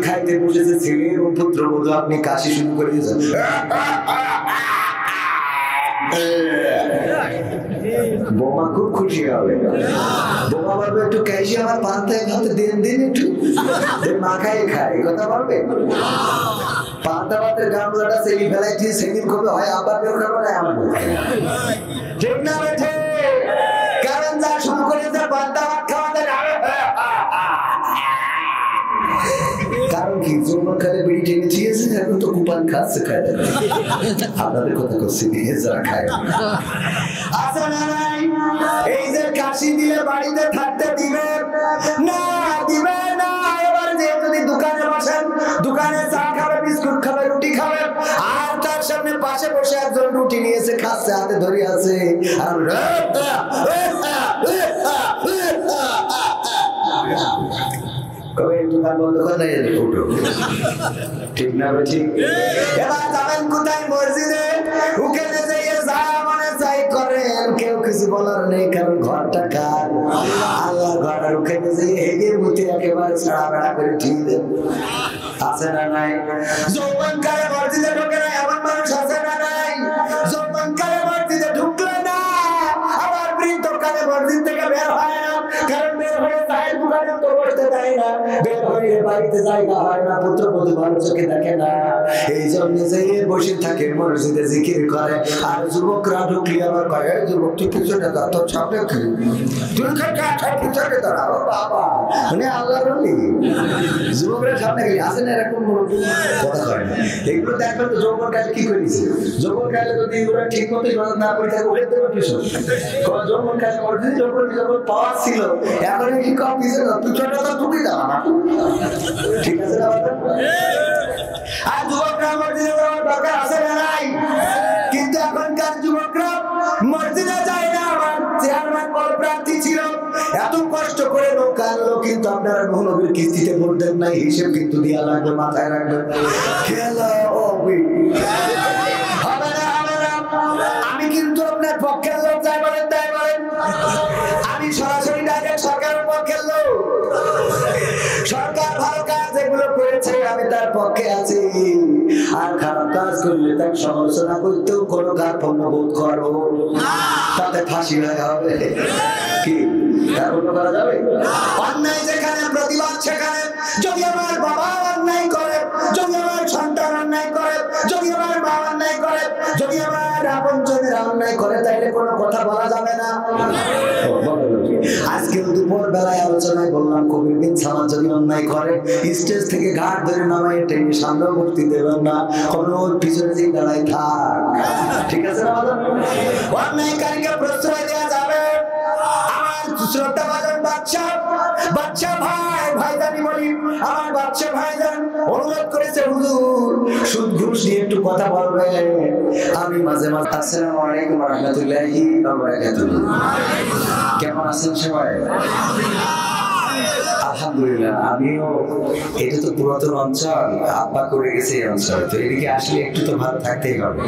খাইতে বসেছে ছেলে ও পুত্রবধূ, আপনি কাশি শুরু করে দিয়েছেন। বোমা খুব খুশি হবে, বোমা বলবে একটু কাশি আমার পান্তায় ভাতে দিন দিন একটু মাখাই খায়, কথা বলবে। পান্তা ভাতের গামলাটা সেলি ফেলাইছি, সেদিন কবে হয় আবার বের করবো না আমার ঠিক না বেঠে, কারণ যা শুরু করেছে পান্তা ভাত খাওয়াতে কারণ কি যৌবন কালে বিড়ি টেনে দিয়েছে, এখন তো কুপান খাচ্ছে খায় আপনাদের কথা করছি যারা খায়। আচ্ছা না নাই এই যে কাশি দিয়ে বাড়িতে থাকতে দিবে না, দিবে না। এবার যে যদি দোকানে বসেন, দোকানে চা খাবে, বিস্কুট খাবে, রুটি খাবে, আর তার সামনে পাশে বসে একজন রুটি নিয়েছে খাচ্ছে, হাতে ধরে আছে, আর দোকান বন্ধ করে ঠিক না ঠিক। এবার যাবেন কোথায়? মসজিদে, ওখানে যেয়ে যা মানে যাই করেন, কেউ কিছু বলার নেই, কারণ ঘরটা কার? আল্লাহ ঘর। আর ওখানে যেয়ে হেগে মুতে একেবারে ছাড়া বেড়া করে ঠিক দেন। আছে না নাই? যৌবনকালে মসজিদে ঢুকে না এমন মানুষ আছে না নাই? যৌবনকালে মসজিদে ঢুকলে না, আবার বৃদ্ধকালে মসজিদ থেকে বের হয় না, কারণ বের হয়ে চায়ের দোকানে তো বসতে দেয় না, বের হয়ে বাড়িতে জায়গা হয় না, পুত্রবধূ ভালো চোখে দেখে না, এই জন্য যে বসে থাকে মসজিদে জিকির করে। আর যুবকরা ঢুকলে আবার কয়, যুবক তুই পিছনে দাও, তোর সামনে কি তুই পিছনে দাঁড়াও বাবা, মানে আল্লাহ বলি যুবকরা সামনে গেলে আসে না, এরকম কথা কয় না। এগুলো দেখবেন তো যৌবন কালে কি করেছে, যৌবন কালে যদি ওরা ঠিক মতো না করে থাকে ওদের দেবে পিছন, যৌবন কালে মসজিদ যখন পাওয়া ছিল, এখন কি কম পিছনে পিছনে তো ঢুকে দাও না, ঠিক আছে না? আর যুবকরা মসজিদে যাওয়ার দরকার আছে না নাই? কিন্তু এখনকার যুবকরা মসজিদে যায় না। আমার চেয়ারম্যান পদপ্রার্থী ছিল, এত কষ্ট করে নৌকা আনলো, কিন্তু আপনারা নবীর কিস্তিতে ভোট দেন নাই, হিসেব কিন্তু দিয়া লাগবে, মাথায় রাখবেন। খেলা হবে না, হবে না। আমি কিন্তু আপনার পক্ষের লোক, যাই বলেন তাই বলেন, আমি সরাসরি ডাইরেক্ট সরকারের পক্ষের লোক। সরকার ভালো কাজ যেগুলো করেছে আমি তার পক্ষে আছি, আর খারাপ কাজ করলে তার সমালোচনা করতেও কোনো কার্পণ্য বোধ করবো, তাতে ফাঁসি হয়ে হবে। কি কার্পণ্য করা যাবে? অন্যায় যেখানে প্রতিবাদ সেখানে। যদি আমার বাবা অন্যায় করে, যদি আমার সন্তান অন্যায় করে, যদি আমার মা অন্যায় করে, যদি আমার আপনজনের অন্যায় করে, তাইলে কোনো কথা বলা যাবে না। আজকে দুপুর বেলায় আলোচনায় বললাম, কবির বিন সামাদ যদি অন্যায় করে, স্টেজ থেকে ঘাট ধরে নামায় টেনে সামনে ভর্তি দেবেন না, কোনো পিছনে যে দাঁড়ায় থাক, ঠিক আছে না? অন্যায়কারীকে প্রশ্রয় দেওয়া যাবে। আমার শ্রদ্ধা ভাজন বাচ্চা ভাই ভাইজানি বলি, আমার বাচ্চা ভাইজান অনুরোধ করেছে, হুজুর সুদ ঘুষ নিয়ে একটু কথা বলবে। আমি মাঝে মাঝে, আসসালামু আলাইকুম ওয়া রাহমাতুল্লাহি ওয়া বারাকাতুহু, কেমন আছেন সবাই? আলহামদুলিল্লাহ, আমিও। এটা তো পুরাতন অঞ্চল, আব্বা করে গেছে এই অঞ্চল, তো এদিকে আসলে একটু তো ভালো থাকতেই হবে,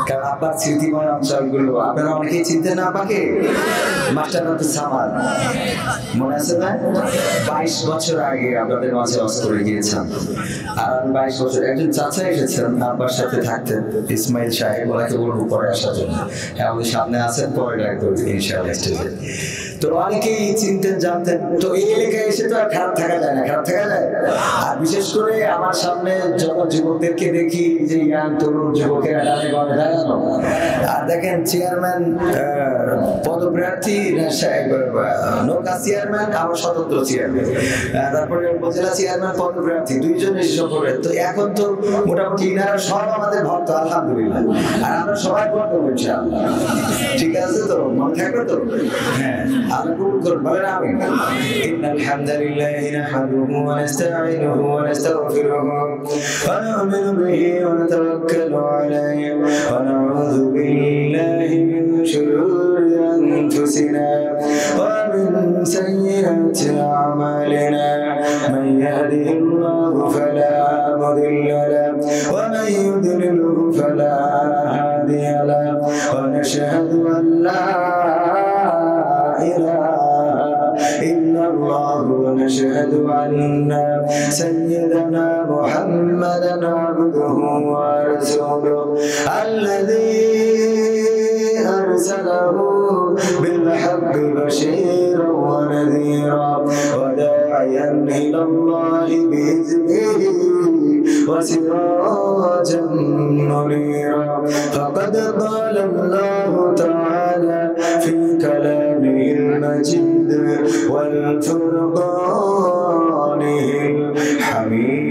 কারণ আব্বার স্মৃতিময় অঞ্চলগুলো। আপনারা অনেকেই চিনতেন না আব্বাকে, মাস্টার আব্দুল সামাদ, মনে আছে না? 22 বছর আগে আপনাদের মাঝে ওয়াজ করে গিয়েছেন। আর 22 বছর একজন চাচা এসেছেন আব্বার সাথে থাকতেন, ইসমাইল সাহেব, ওনাকে বলবো পরে আসার জন্য, আমাদের সামনে আছেন, পরে ডাকবো ইনশাআল্লাহ স্টেজে। তো অনেকেই চিনতেন জানতেন। তো এই এলাকায় এসে তো আর খারাপ থাকা যায় না, খারাপ থাকা যায়। আর বিশেষ করে আমার সামনে যখন যুবকদেরকে দেখি, যে ইয়াং তরুণ যুবকেরা ডানে বামে দাঁড়ানো, আর দেখেন চেয়ারম্যান পদপ্রার্থী, নৌকা চেয়ারম্যান, আমার স্বতন্ত্র চেয়ারম্যান, তারপরে উপজেলা চেয়ারম্যান পদপ্রার্থী, দুইজনে সফরে। তো এখন তো মোটামুটি ইনারা সব আমাদের ভক্ত, আলহামদুলিল্লাহ। আর আমরা সবাই ভক্ত করছি, ঠিক আছে তো? মনে থাকবে তো? হ্যাঁ, আল্লাহ কবুল করুন, বলেন আমিন। ইন্নাল হামদালিল্লাহি নাহমাদুহু ওয়া নাস্তাঈনুহু ওয়া নাস্তাগফিরুহু ওয়া নু'মিনু বিহি ওয়া নাতাওয়াক্কালু আলাইহি ওয়া নাউযু বিল্লাহি মিন শুরুরি আনফুসিনা ওয়া মিন সাইয়্যাতি আ'মালিনা। মান ইয়াহদিহিল্লাহু ফালা মুদিল্লা লাহু ওয়া মান ইউদ্লিলহু ফালা হাদিয়া লাহু ওয়া নাশহাদু আন লা إله إلا الله ونشهد أن سيدنا محمدا عبده ورسوله الذي أرسله بالحق بشيرا ونذيرا وداعيا إلى الله بإذنه وسراجا منيرا فقد قال الله تعالى في كلامه المجيد والفرقانه الحميد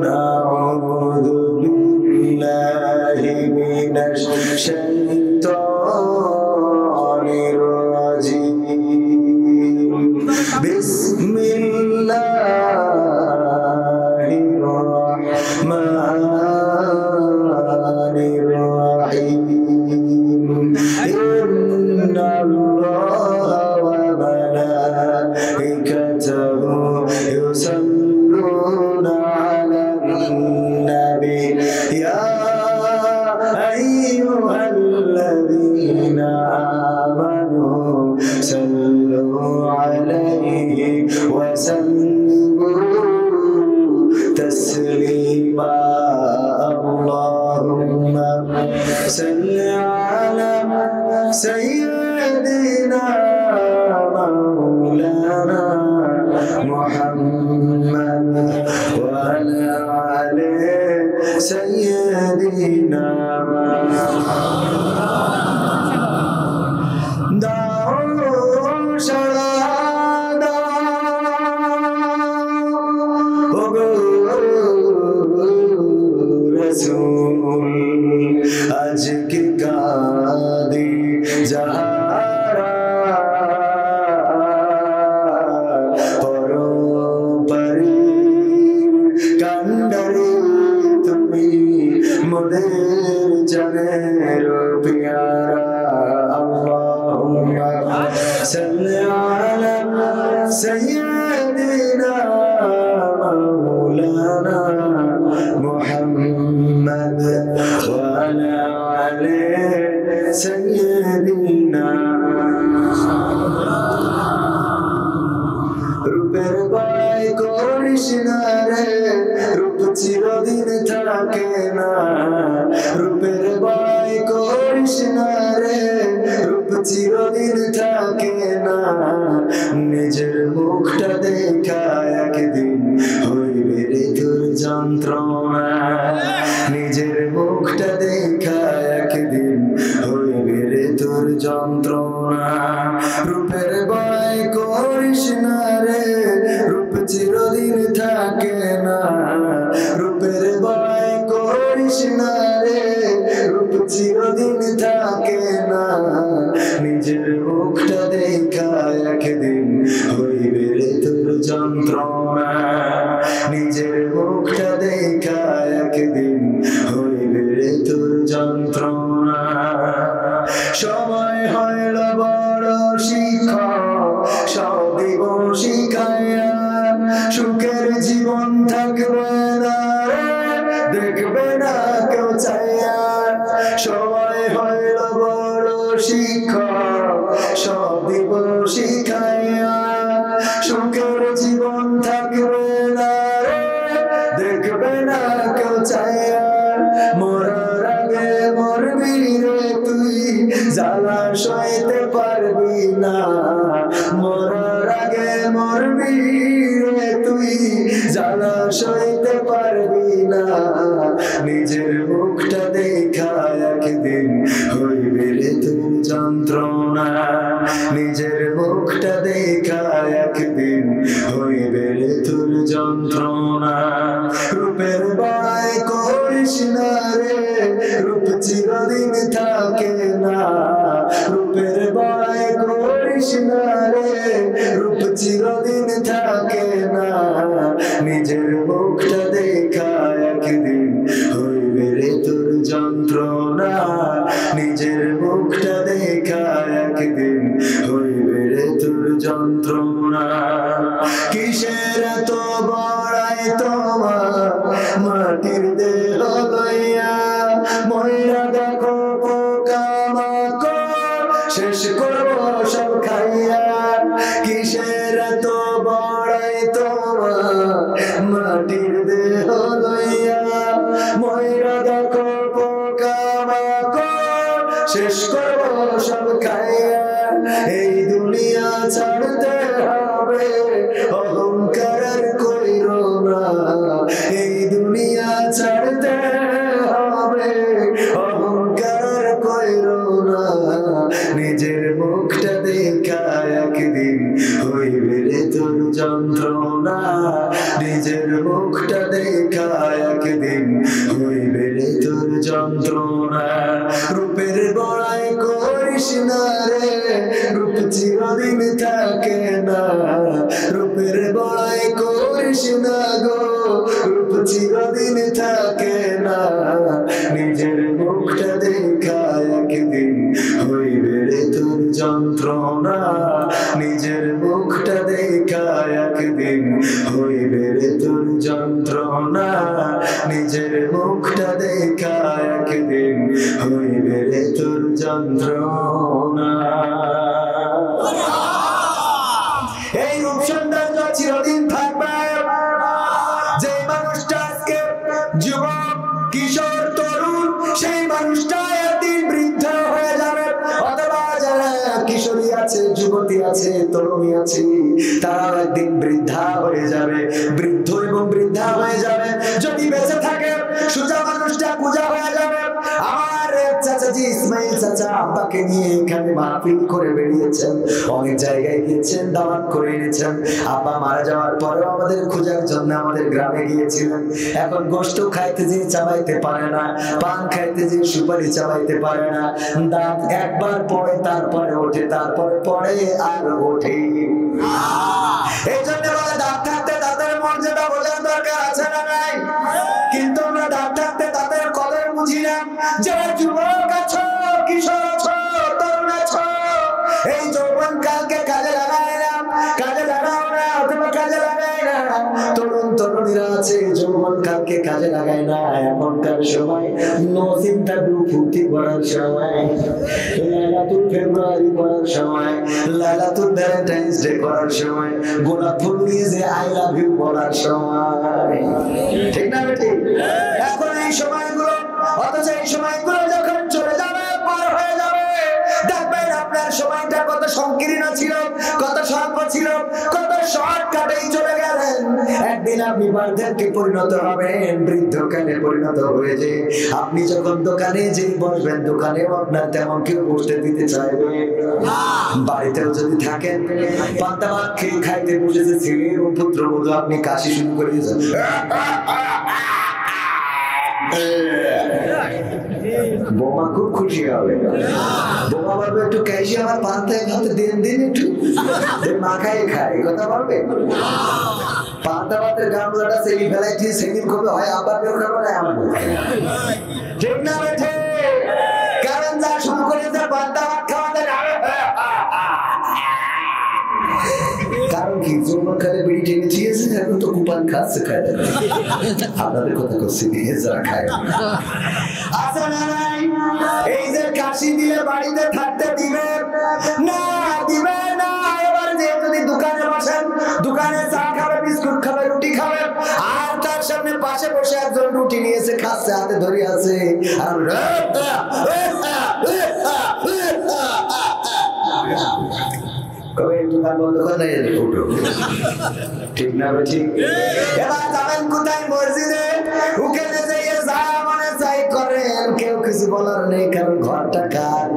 أعوذ بالله من الشيطان الرجيم بسم الله الرحمن الرحيم إن الله وملائكته يصلون على النبي يا أيها الذين آمنوا صلوا عليه وسلموا تسليما اللهم صل على سيدنا مولانا محمد وعلى آل سيدنا আজকে কাঁদে যাহারা পরপারে কান্ডারে তুমি মোদের জানের পিয়ারা আল্লাহুম্মা সাল্লি আলা সাইয়্যিদিনা মাওলানা محمد وعلى آل سيدنا রূপের বাই করিস না রে রূপ চিরদিন থাকে না রূপের বাই করিস না রে রূপ চিরদিন থাকে না নিজের মুখটা দেখা একদিন হইবে রে তোর যন্ত্রণা নিজের মুখটা দেখা একদিন হইবে রে তোর যন্ত্রণা রূপের বাই করিস না রে রূপ চিরদিন থাকে না রূপের বাই করিস না রে রূপ চিরদিন থাকে না নিজের মুখটা দেখা একদিন হইবে রে তোর যন্ত্রণা নিজের মুখটা দেখা একদিন হইবে রে তোর যন্ত্রণা সময় হইল বড় শিক্ষক সব দিব শিখাইয়া সুখের জীবন থাকবে না দেখবে না কেউ চাইয়া সময় হইল বড় শিক্ষক সব দিব শিখাইয়া সুখের জীবন থাকবে না দেখবে না কেউ চাইয়া মরার আগে মরবি রে তুই জ্বালা সইতে পারবি না মরার আগে মরবি রে তুই জ্বালা সইতে পারবি না নিজের মুখটা দেখা একদিন হইবে রে তোর যন্ত্রণা নিজের মুখটা দেখা একদিন হইবে রে তোর যন্ত্রণা রূপের বাই করিস না রে রূপ চিরদিন থাকে না রূপের বাই করিস না রে রূপ চিরদিন থাকে না নিজের মুখটা দেখা একদিন হইবে রে তোর যন্ত্রণা নিজের মুখটা দেখা একদিন হইবে রে তোর যন্ত্রণা কিসের এত বড়াই তোমার মাটির দেহ লইয়া ময়রা দেখো পোকা মাকড় শেষ করবো সব খাইয়া মরাই তোমার মাটির দেহ লইয়া ময়রা দেখো পোকামাকড় শেষ করবো সব খাইয়া এই দুনিয়া ছাড়তে হবে অহংকার কইরো না এই দুনিয়া ছাড়তে হবে অহংকার কইরো না নিজের মুখটা দেখা একদিন হইবে রে তোর যন্ত্রণা নিজের মুখটা দেখা একদিন হইবে রে তোর যন্ত্রণা রূপের বড়াই করিস না রে রূপ চিরদিন থাকে না রূপের বড়াই করিস না গো রূপ চিরদিন থাকে না নিজের মুখটা দেখা একদিন হইবে রে তোর যন্ত্রণা নিজের মুখটা দেখা একদিন হইবে রে তোর যন্ত্রণা নিজের মুখটা দেখা একদিন হইবে রে তোর যন্ত্রণা এই রূপ সৌন্দর্য চিরদিন থাকবে যে মানুষটা আজকে যুবক কিশোর তরুণ সেই মানুষটা একদিন বৃদ্ধ হয়ে যাবে অথবা যারা কিশোরী আছে যুবতী আছে তরুণী আছে তারা একদিন বৃদ্ধা হয়ে যাবে বৃদ্ধ এবং বৃদ্ধা হয়ে যাবে যদি বেঁচে থাকে সোজা মানুষটা পূজা হয়ে যাবে আমার চাচাজি ইসমাইল চাচা আব্বাকে নিয়ে এখানে মাহফিল করে বেরিয়েছেন অনেক জায়গায় গিয়েছেন দাওয়াত করে এনেছেন আব্বা মারা যাওয়ার পরেও আমাদের খোঁজার জন্য আমাদের গ্রামে গিয়েছিলেন এখন গোশত খাইতে যে চাবাইতে পারে না পান খাইতে যে সুপারি চাবাইতে পারে না দাঁত একবার পড়ে তারপরে ওঠে তারপরে পড়ে আর ওঠে এই জন্য বলে দাঁত থাকতে তাদের মর্যাদা বোঝার দরকার আছে না নাই কিন্তু আমরা দাঁত থাকতে তাদের কদর বুঝি না যারা যুবক আছো কিশোর আছো তরুণ আছো এই যৌবন কালকে কাজে লাগায় না কাজে লাগাও না অথবা কাজে লাগায় না তরুণ তরুণীরা আছে যৌবন কালকে কাজে লাগায় না এখনকার সময় নো চিন্তা ফুর্তি করার সময় লাইলাতুল ফেব্রুয়ারি করার সময় লাইলাতুল ভ্যালেন্টাইন্স ডে করার সময় গোলাপ ফুল নিয়ে যে আই লাভ ইউ বলার সময় ঠিক না ঠিক এখন এই সময়গুলো অথচ এই সময়গুলো যখন চলে যাবে পার হয়ে যাবে দেখবেন আপনার সময়টা কত সংকীর্ণ ছিল কত স্বল্প ছিল কত শর্টকাটেই চলে গেলেন একদিন আপনি বার্ধক্যে পরিণত হবেন বৃদ্ধকালে পরিণত হয়েছে আপনি যখন দোকানে যে বসবেন দোকানেও আপনার তেমন কেউ বসতে দিতে চাইবে বাড়িতেও যদি থাকেন পান্তা ভাত খেয়ে খাইতে বসেছে ছেলে এবং পুত্রবধূ আপনি কাশি শুরু করে দিয়েছেন বোমা খুব খুশি হবে বোমা বলবে একটু ক্যাশি আমার পান্তায় ভাতে দিন দিন একটু মাখাই খায় কথা বলবে পান্তা ভাতের গামলাটা সেলি ফেলাইছি সেদিন কবে হয় আবার বের করবো না আমার ঠিক না বেঠে কারণ যা শুরু করেছে পান্তা ভাত খাওয়াতে কারণ কি যৌবনকালে বিড়ি টেনে দিয়েছে এখন তো কুপান খাচ্ছে খায় আপনাদের কথা করছি যারা খায় আচ্ছা না নাই এই যে কাশি দিয়ে বাড়িতে থাকতে দিবে না দিবে না এবার যে যদি দোকানে বসেন দোকানে চা খাবে বিস্কুট খাবে রুটি খাবে আর তার সামনে পাশে বসে একজন রুটি নিয়েছে খাচ্ছে হাতে ধরে আছে আর কবে দোকান বন্ধ করে উঠো ঠিক না ঠিক এবার যাবেন কোথায় মসজিদে ওখানে যেয়ে যা মনে চাই করেন কেউ কিছু বলার নেই কারণ ঘরটা কার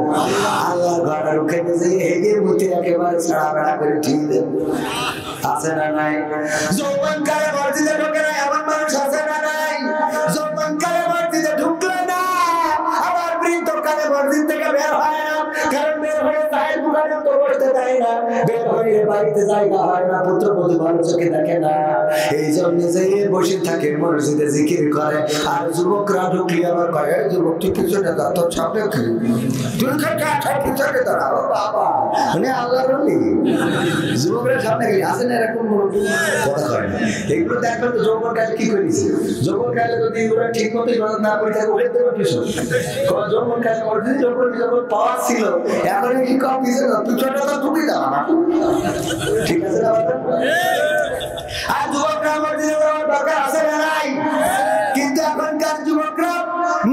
আল্লাহ ঘর আর ওখানে যেয়ে হেগে মুতে একেবারে ছাড়া বেড়া করে ঠিক দেন আছে না নাই যৌবন কালে মসজিদে ঢোকে না এমন মানুষ আছে না নাই যৌবন কালে মসজিদে ঢুকলে না আবার বৃদ্ধ কালে মসজিদ থেকে বের হয় না কারণ বের হয়ে চায়ের দোকানে তো বসতে দেয় না বের হয়ে বাড়িতে জায়গা হয় না পুত্রবধূ ভালো চোখে দেখে না এই জন্য যে বসে থাকে মসজিদে জিকির করে আর যুবকরা ঢুকলে আবার কয় যুবক তুই পিছনে দা তোর সামনে কি তুই পিছনে দাঁড়াও বাবা মানে আল্লাহর ওলি যুবকরা সামনে গেলে আসেন এরকম কথা হয় না এগুলো দেখবেন তো যৌবন কালে কি করেছে যৌবন কালে যদি এগুলো ঠিক মতো ইবাদত না করে থাকে ওদের দেবো পিছন যৌবন কালে মসজিদে যখন পাওয়া ছিল এখন কি কম পিছনে পিছনে তো তুমি দাঁড়া ঠিক আছে না আর যুবকরা মসজিদে যাওয়ার দরকার আছে না নাই? কিন্তু এখনকার যুবকরা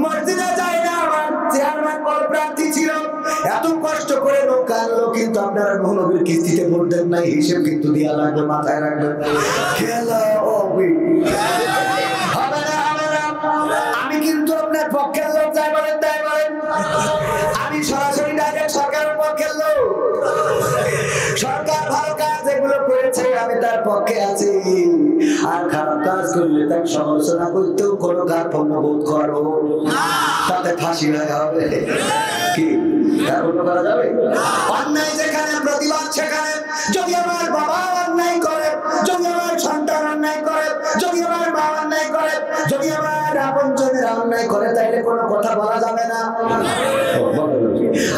মসজিদে যায় না। আমার চেয়ারম্যান পদপ্রার্থী ছিল, এত কষ্ট করে নৌকা আনলো, কিন্তু আপনারা নবীর কিস্তিতে ভোট দেন নাই, হিসেব কিন্তু দেওয়া লাগবে, মাথায় রাখবেন। খেলা হবে না, হবে না। আমি কিন্তু আপনার পক্ষের লোক, যাই বলেন তাই বলেন। আমি সরাসরি ডাইরেক্ট সরকারের পক্ষের লোক। সরকার ভালো কাজ যেগুলো করেছে আমি তার পক্ষে আছি, আর খারাপ কাজ করলে তার সমালোচনা করতেও কোনো কার্পণ্য বোধ করো, তাতে ফাঁসি হয়ে হবে। কি কার্পণ্য করা যাবে? অন্যায় যেখানে প্রতিবাদ সেখানে। যদি আমার বাবা অন্যায় করে, যদি আমার সন্তান অন্যায় করে, যদি আমার মা অন্যায় করে, যদি আমার আপনজনের অন্যায় করে, তাইলে কোনো কথা বলা যাবে না।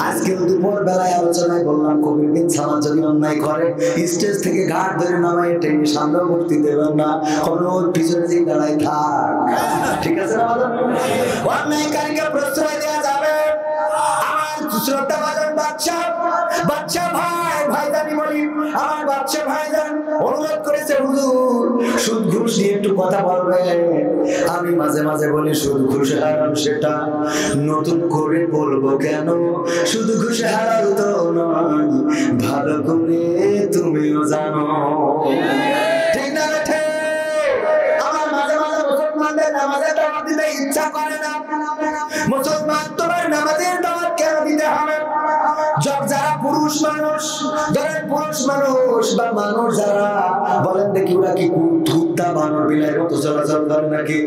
আজকে দুপুর বেলায় আলোচনায় বললাম, কবির বিন সামাদ যদি অন্যায় করে, স্টেজ থেকে ঘাট ধরে নামায় টেনে সামনে ভর্তি দেবেন না, কোনো পিছনে যে দাঁড়ায় থাক। ঠিক আছে না? অন্যায়কারীকে প্রশ্রয় দেওয়া যাবে। আমার শ্রদ্ধা ভাজন বাদশা, বাদশা ভাই, ভাইজানি বলি, আমার বাদশা ভাইজান অনুরোধ করেছে, হুজুর সুদ ঘুষ নিয়ে একটু কথা বলবে। আমি মাঝে মাঝে বলি, সুদ ঘুষ হারাম সেটা নতুন করে বলবো কেন? সুদ ঘুষ হারাম তো নয়, ভালো করে তুমিও জানো। ঠিক না বেঠে? আমার মাঝে মাঝে মুসলমানদের নামাজের দাওয়াত দিতে ইচ্ছা করে না। মুসলমান তোমার নামাজের দাওয়াত কেন দিতে হবে? যারা পুরুষ মানুষ, ধরেন পুরুষ মানুষ বা মানুষ যারা, বলেন দেখি ওরা কি ধুত্তা বানর বিলাইয়ের মতো চলাচল করে নাকি?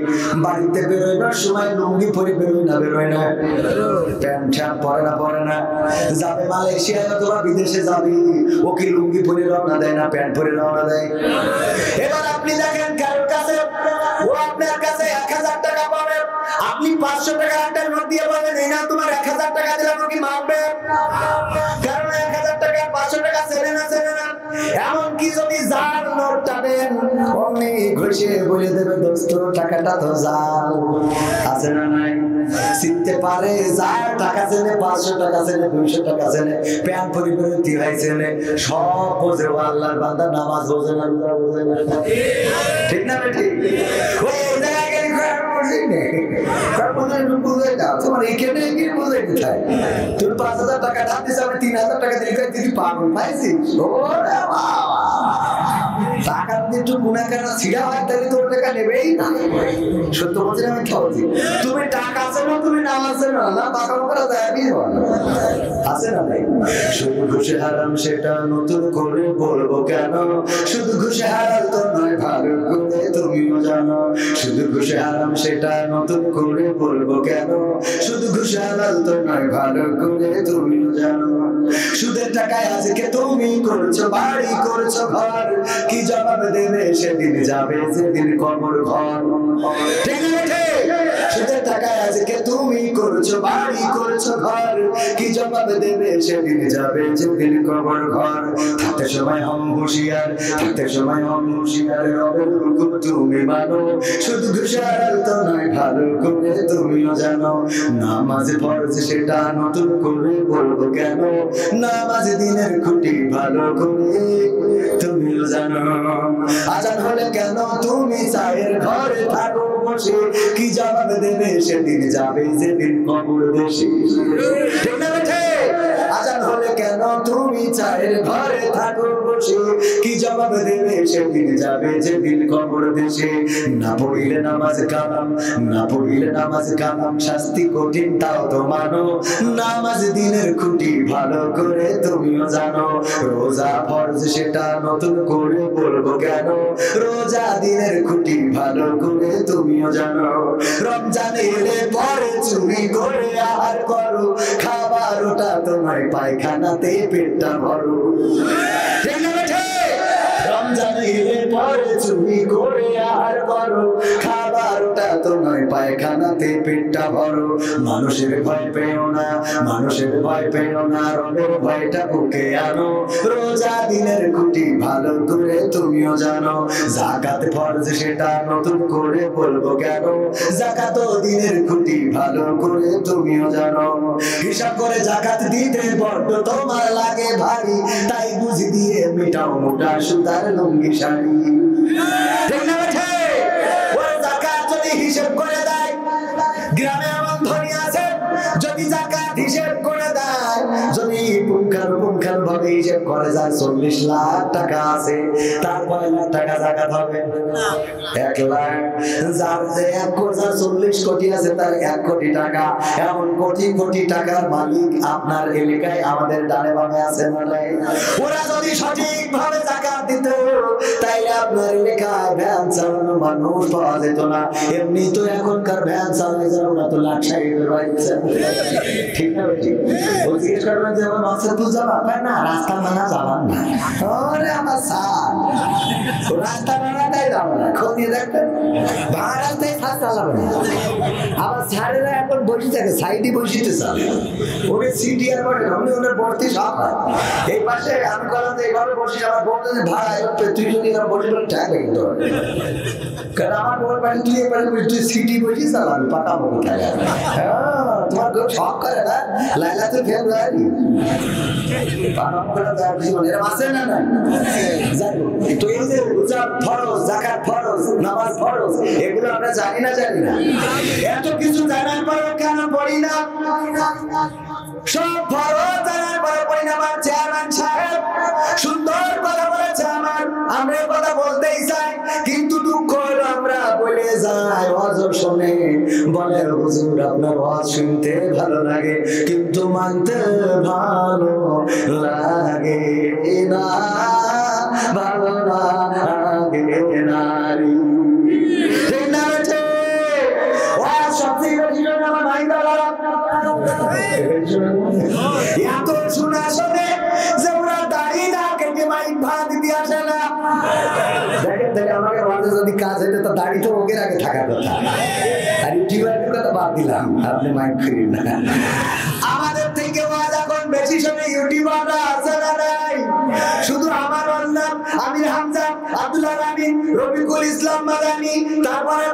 বাড়িতে বেরোনোর সময় লুঙ্গি পরে বেরোয় না? বেরোয় না? প্যান্ট শার্ট পরে না? যাবে মালয়েশিয়ায় অথবা বিদেশে যাবি, ও কি লুঙ্গি পরে রওনা দেয় না প্যান্ট পরে রওনা দেয়? এবার আপনি দেখেন কারোর কাছে, ও আপনার কাছে 1000 টাকা পাবে, আপনি 500 টাকা একটা নোট দিয়ে বলেন, এই না তোমার 1000 টাকা দিলাম, কি মানবে? কারণ 1000 টাকা 500 টাকা চেনে না। এমনকি যদি জাল নোটটা দেন, অমনি ঘষে বলে দেবে, দোস্ত টাকাটা তো জাল। আছে না নাই? চিনতে পারে জাল টাকা চেনে, 500 টাকা চেনে, 200 টাকা চেনে, প্যান পরিবর্তী হয় চেনে, সব বোঝে। আল্লাহর বান্দা নামাজ বোঝে না, রোজা বোঝে না। ঠিক না? ঠিক। ওই জায়গায় তোমার এখানে গিয়ে বোঝে কোথায়? তুমি 5000 টাকা ধার দিচ্ছ, আমি 3000 টাকা দিদি পাবো, পাইছিস? টাকা যদি একটু গুণাকারা ছিড়া হয়, তাহলে তোর টাকা নেবেই না। সত্য বলছি, আমি বলছি, তুমি টাকা আছে না, তুমি নামাজ না, না বাঁকানো করা যায় আছে না ভাই? শুধু ঘুষে হারাম সেটা নতুন করে বলবো কেন? শুধু ঘুষে হারাম তো নয়, ভালো করে তুমিও জানো। শুধু ঘুষে হারাম সেটা নতুন করে বলবো কেন? শুধু ঘুষে হারাম তো নয়, ভালো করে তুমিও জানো। সুদের টাকায় আজকে তুমি করছো বাড়ি, করছো ঘর, কি জবাব দেবে সেদিন যাবে যেদিন কবর ঘর। ঠিক আছে? সুদের টাকায় আজকে তুমি করছো বাড়ি, করছো ঘর, কি জবাব দেবে সেদিন যাবে যেদিন কবর ঘর। থাকতে সময় হম হুঁশিয়ার, থাকতে সময় হম হুঁশিয়ার, রবের হুকুম তুমি মানো। শুধু ঘুষার তো নয়, ভালো করে তুমিও জানো। নামাজ ফরজ সেটা নতুন করে বলবো কেন? নামাজ দিনের খুঁটি, ভালো করে তুমিও জানো। আজান হলে কেন তুমি চায়ের ঘরে থাকো বসে, কি জবাব দেবে সেদিন যাবে যেদিন কবর দেশে। ঠিক না বেঠে? আজান হলে কেন তুমি চায়ের ঘরে থাকো বসে, কি জবাব দেবে সেদিন যাবে যেদিন কবর দেশে। না পড়িলে নামাজ কালাম, না পড়িলে নামাজ কালাম, শাস্তি কঠিন তাও তো মানো। নামাজ দিনের খুঁটি, ভালো করে তুমিও জানো। রোজা ফরজ সেটা নতুন করে বলবো কেন? রোজা দিনের খুঁটি, ভালো করে তুমিও জানো। রমজান এলে পরে চুরি করে আহার করো, খাবার ওটা তোমার পায়খানাতে পেটটা ভরো। রমজান এলে পরে চুরি করে আহার করো, খাবার ওটা তোমার পায়খানাতে পেটটা ভরো। মানুষের ভয় পেও না, মানুষের ভয় পেও না, রবের ভয়টা বুকে আনো। রোজা দিনের খুঁটি, ভালো করে তুমিও জানো। যাকাত ফরজ সেটা নতুন করে বলবো কেন? যাকাত দিনের খুঁটি, ভালো করে তুমিও জানো। হিসাব করে যাকাত দিতে বড্ড তোমার লাগে ভারী, তাই বুঝি দিয়ে মিটাও মোটা সুতার লুঙ্গি শাড়ি। হিসেব করে যায় 40 লাখ টাকা আছে, তার 5 লাখ টাকা জাকাত হবে 1 লাখ। যার যে 40 কোটি আছে তার 1 কোটি টাকা। এমন কোটি কোটি টাকার মালিক আপনার এলাকায় আমাদের ডানে বামে আছে না নাই? ওরা যদি সঠিকভাবে জাকাত দিত তাইলে আপনার এলাকায় ভ্যান চালানো মানুষ পাওয়া যেত না। এমনি তো এখনকার ভ্যান চালানো যারা না তো লাখ সাইকেল রয়েছে, ঠিক না? ঠিক ও জিজ্ঞেস করবেন যে আমার মাসে তো যাবা পায় না, রাস্তা মানা যাবার না। ওরে আমার স্যার, রাস্তা মানাটাই যাবো না, খোঁজে দেখবেন ভাড়া রাস্তায় ফাঁস চালাবে না। আমার স্যারেরা এখন বসে থাকে, সাইডে বসিতে চান, ওরে সিটি আর বটে আমি ওনার বসতে সব হয়। এই পাশে আমি বললাম যে এইভাবে বসে আমার বলতে ভাড়া তুই যদি এবার বসে বলে ঠ্যাক কিন্তু কারণ আমার বল পানি তুই এবার তুই সিটি বসে চালাবি পাকা বলে খেলে। তোমার কেউ শখ করে না লাইলাতে ফেল যায় পাকা করে দেওয়ার কিছু মানে এরকম আছে না? না তো এই যে ফরজ, যাকাত ফরজ, নামাজ ফরজ, এগুলো আমরা জানি না এত কিছু জানার পরেও কেন পড়ি না? সব ফরজ জানার পরে পড়ি না। আমার চেয়ারম্যান সাহেব সুন্দর কথা বলেছে, আমরা কথা বলতেই চাই, কিন্তু দুঃখ হলো আমরা বলে যাই ওয়াজ শুনে বলে হুজুর আপনার ওয়াজ শুনতে ভালো লাগে কিন্তু মানতে ভালো লাগে না, ভালো লাগে নারী। ঠিক না? ওয়াজ সবচেয়ে বেশি আমার ভাই দাঁড়া এত শোনা শোনে যে ওরা দাঁড়িয়ে না কেটে মাইক ভাড়া দিতে আসে না। দেখেন দেখে আমাকে বলতে যদি কাজ হইতে তো দাড়ি তো ওকে আগে থাকার কথা, আর ইউটিউবের কথা বাদ দিলাম, আপনি মাইক ফিরিন না। আমাদের থেকে ওয়াজ এখন বেশি শোনে ইউটিউবাররা আছে না নাই? শুধু আমার নাম আমির হামজা, আব্দুল্লাহ আমিন, রফিকুল ইসলাম মাদানি, তারপরে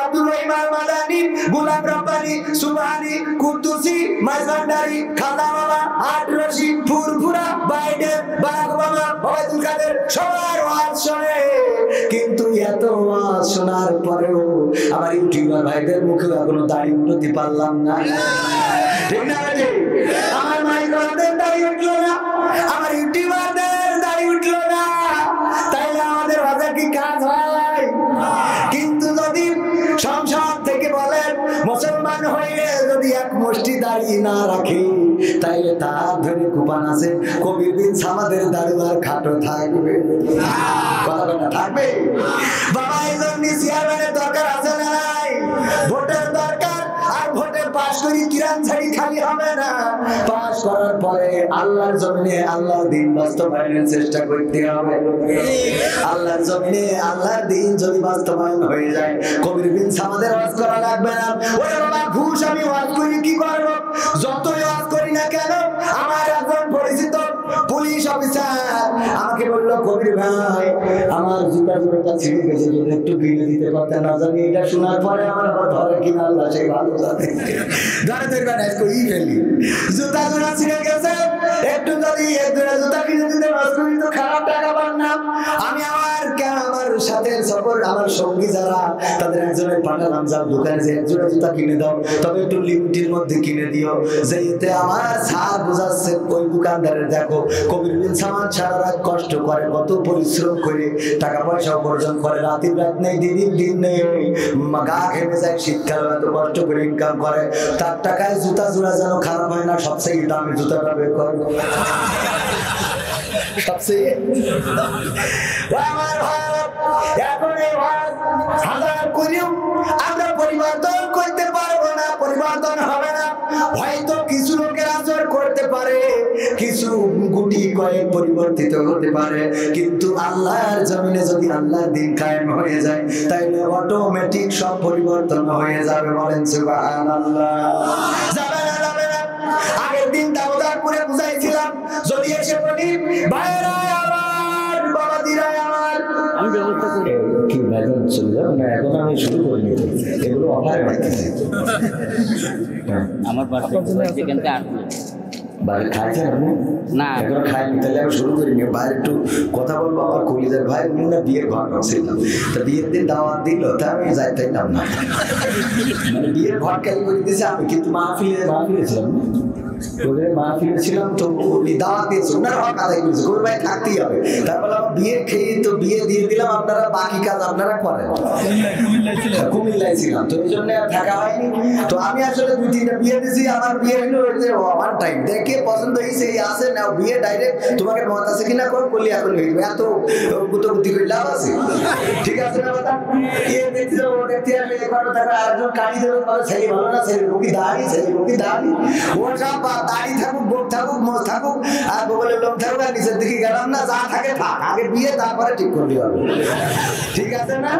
আব্দুল রহিমান মাদানি, গোলাম রব্বানি, সুবহানি, কুদ্দুসি, মাইজভান্ডারি, খালা বাবা, আটরশি, ফুরফুরা, Biden, Barack Obama, Obaidul Quader সবার ওয়াজ শোনে। কিন্তু এত ওয়াজ শোনার পরেও আমার ইউটিউবার ভাইদের মুখে এখনো দাড়ি উঠতে পারলাম না। ঠিক না? আমার মাইকদের দাড়ি উঠলো না, আমার ইউটিউবারদের দাড়ি উঠলো না, তাইলে আমাদের ওয়াজে কি কাজ হয়? কিন্তু যদি সংসদ থেকে বলেন মুসলমান হয়ে যদি এক মুষ্টি দাড়ি না রাখে তাইলে তার ধরে কুপান আছে কবির বিন সামাদের দাড়ি আর খাটো থাকবে, কথা থাকবে। বাবা এই জন্য চেয়ারম্যানের দরকার আছে না নাই? ভোটের দরকার, আর ভোটের পাশ করি কিরান ছাড়ি খালি হবে না। পাশ করার পরে আল্লাহর জমিনে আল্লাহর দিন বাস্তবায়নের চেষ্টা করতে হবে। আল্লাহর জমিনে আল্লাহর দিন যদি বাস্তবায়ন হয়ে যায় কবির বিন সামাদের ওয়াজ করা লাগবে না। ওরে বাবা ঘুষ আমি ওয়াজ করি কি করব? যতই ওয়াজ করি না কেন আমার একজন পরিচিত পুলিশ অফিসার আমাকে বললো কবির ভাই আমার জুতা জোড়াটা ছিঁড়ে গেছে, যদি একটু কিনে দিতে পারতেন। না জানি এটা শোনার পরে আমার আবার ধরে কিনা আল্লাহ সেই ভালো জানে, ধরে ধরবেন কই ফেলি জুতা জোড়া ছিঁড়ে গেছে, একটু যদি এক জোড়া জুতা কিনে দিতে পারতেন তো খারাপ টাকা পান না। আমি আমার সাথে সফর আমার সঙ্গী যারা তাদের একজনের পাঠালাম যার দোকানে যে এক জোড়া জুতা কিনে দাও, তবে একটু লিমিটের মধ্যে কিনে দিও, যে এতে আমার সার বোঝাচ্ছে ওই দোকানদারের দেখো কবির বিন সামান সারা রাত কষ্ট করে, কত পরিশ্রম করে টাকা পয়সা উপার্জন করে, রাতের রাত নেই দিনের দিন নেই, গা ঘেমে যায়, শীতকাল এত কষ্ট করে ইনকাম করে, তার টাকায় জুতা জোড়া যেন খারাপ হয় না, সবচেয়ে দামি জুতাটা বের করে সবচেয়ে। আমার ভারত এখন এই ভারত হাজার করেও আমরা পরিবর্তন করতে পারবো না, পরিবর্তন হবে না। হয়তো কিছু লোকের আচরণ করতে পারে, কিছু গুটি কয়েক পরিবর্তিত হতে পারে, কিন্তু আল্লাহর জমিনে যদি আল্লাহর দিন কায়েম হয়ে যায় তাইলে অটোমেটিক সব পরিবর্তন হয়ে যাবে। বলেন সুবহানাল্লাহ। যাবে না, যাবে না। আগের দিন দাউদার করে বুঝাইছিলাম, যদি এসে বলি ভাইরা আমার, বাবাজিরা আমার, আমি ব্যবস্থা করে কি ম্যাডাম চলে যাবে না, এখন আমি শুরু করি এগুলো অফারে পাইতেছি। আমার বাড়িতে কিন্তু আর বাইরে খাইছেন আপনি? না এখন খাইনি, তাহলে আমি শুরু করিনি। বাইরে একটু কথা বলবো। আমার কলিজার ভাই উনি না বিয়ের ঘর ছিলাম, তা বিয়ের দিন দাওয়াত দিল, তা আমি যাইতাম না, মানে বিয়ের ঘর খালি করে দিয়েছি আমি, কিন্তু মাহফিলে ছিলাম ওদের মাহফিলে ছিলাম তো উনি দাওয়াত দিয়েছে, ওনারা হক আদায় করেছে, কবির ভাই থাকতেই হবে। তারপরে বিয়ে খেয়ে তো বিয়ে দিয়ে দিলাম, আপনারা বাকি কাজ আপনারা করেন। কুমিল্লায় ছিলাম তো এই জন্য আর থাকা হয়নি। তো আমি আসলে 2-3টা বিয়ে দিয়েছি, আমার বিয়ে হলো ওই যে ওয়ান টাইম দেখে পছন্দ হয়েছে এই আছে না বিয়ে ডাইরেক্ট তোমাকে মত আছে কিনা করলি এখন হয়ে যাবে, এত বুদ্ধি করে লাভ আছে? ঠিক আছে না কথা? বিয়ে দেখতে যাবো, দেখতে আসলে একবার তারা আরেকজন কাটি দেবে, বলে ছেলে ভালো না, ছেলে মুখি দাঁড়ি, ছেলে মুখি দাঁড়ি, ও সব দাঁড়ি থাকুক, বোক থাকুক, মোজ থাকুক, আর বগলের লোক থাকুক, আর নিচের দিকে গেলাম না, যা থাকে থাক, আগে বিয়ে তারপরে ঠিক করতে হবে। ঠিক আছে না?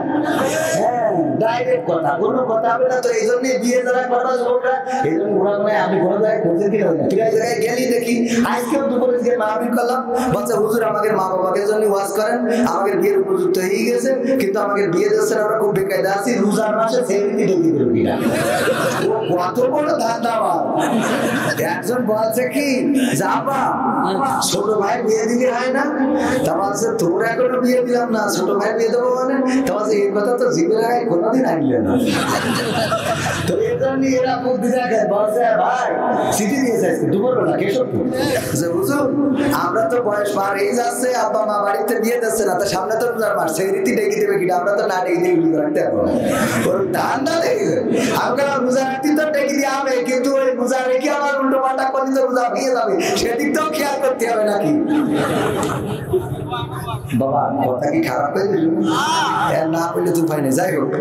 হ্যাঁ, ডাইরেক্ট কথা, কোনো কথা হবে না। তো এই জন্য বিয়ে যারা কথা লোকরা এই জন্য ওরা মানে আমি কোনো জায়গায় করতে কি হবে, ঠিক আছে জায়গায় গেলি দেখি। আজকেও দুপুরে গিয়ে মাহফিল করলাম, বলছে হুজুর আমাদের মা বাবাকে জন্য ওয়াজ করেন, আমাদের বিয়ের উপযুক্ত হয়ে গেছে, কিন্তু আমাদের বিয়ে দিচ্ছেন আমরা খুব বেকায়দা আছি, রোজার মাসে সেমিতি ঢেকে দেবো কিনা। কত বড় ধান্দাবাদ। একজন বলছে কি যাবা ছোট ভাই বিয়ে দিলে হয় না, তা বলছে তোর এখনো বিয়ে দিলাম না, ছোট ভাই বিয়ে দেবো মানে, তা বলছে এই কথা তো জীবনের আগে কোনোদিন আনলে না। তো এই জন্য এরা বুদ্ধি দেখে, বলছে ভাই চিঠি দিয়েছে দুপুরবেলা কেশবপুর যে হুজুর আমরা তো বয়স পার হয়ে যাচ্ছে, আব্বা মা বাড়িতে বিয়ে দিচ্ছে না, তো সামনে তো রোজার মাস, সেই রীতি ডেকে দেবে কিনা, আমরা তো না ডেকে দিয়ে বিয়ে রাখতে পারবো না। ওর ধান্দা দেখেছে, আমাকে রোজা রাখতে তো ডেকে দিয়ে হবে, কিন্তু ওই রোজা রেখে আমার উল্টো পাল্টা করলে তো রোজা ভেঙে যাবে, সেদিকটাও খেয়াল করতে হবে নাকি? বাবা কথা কি খারাপ হয়ে গেল? না বললে তো উপায় নেই। যাই হোক,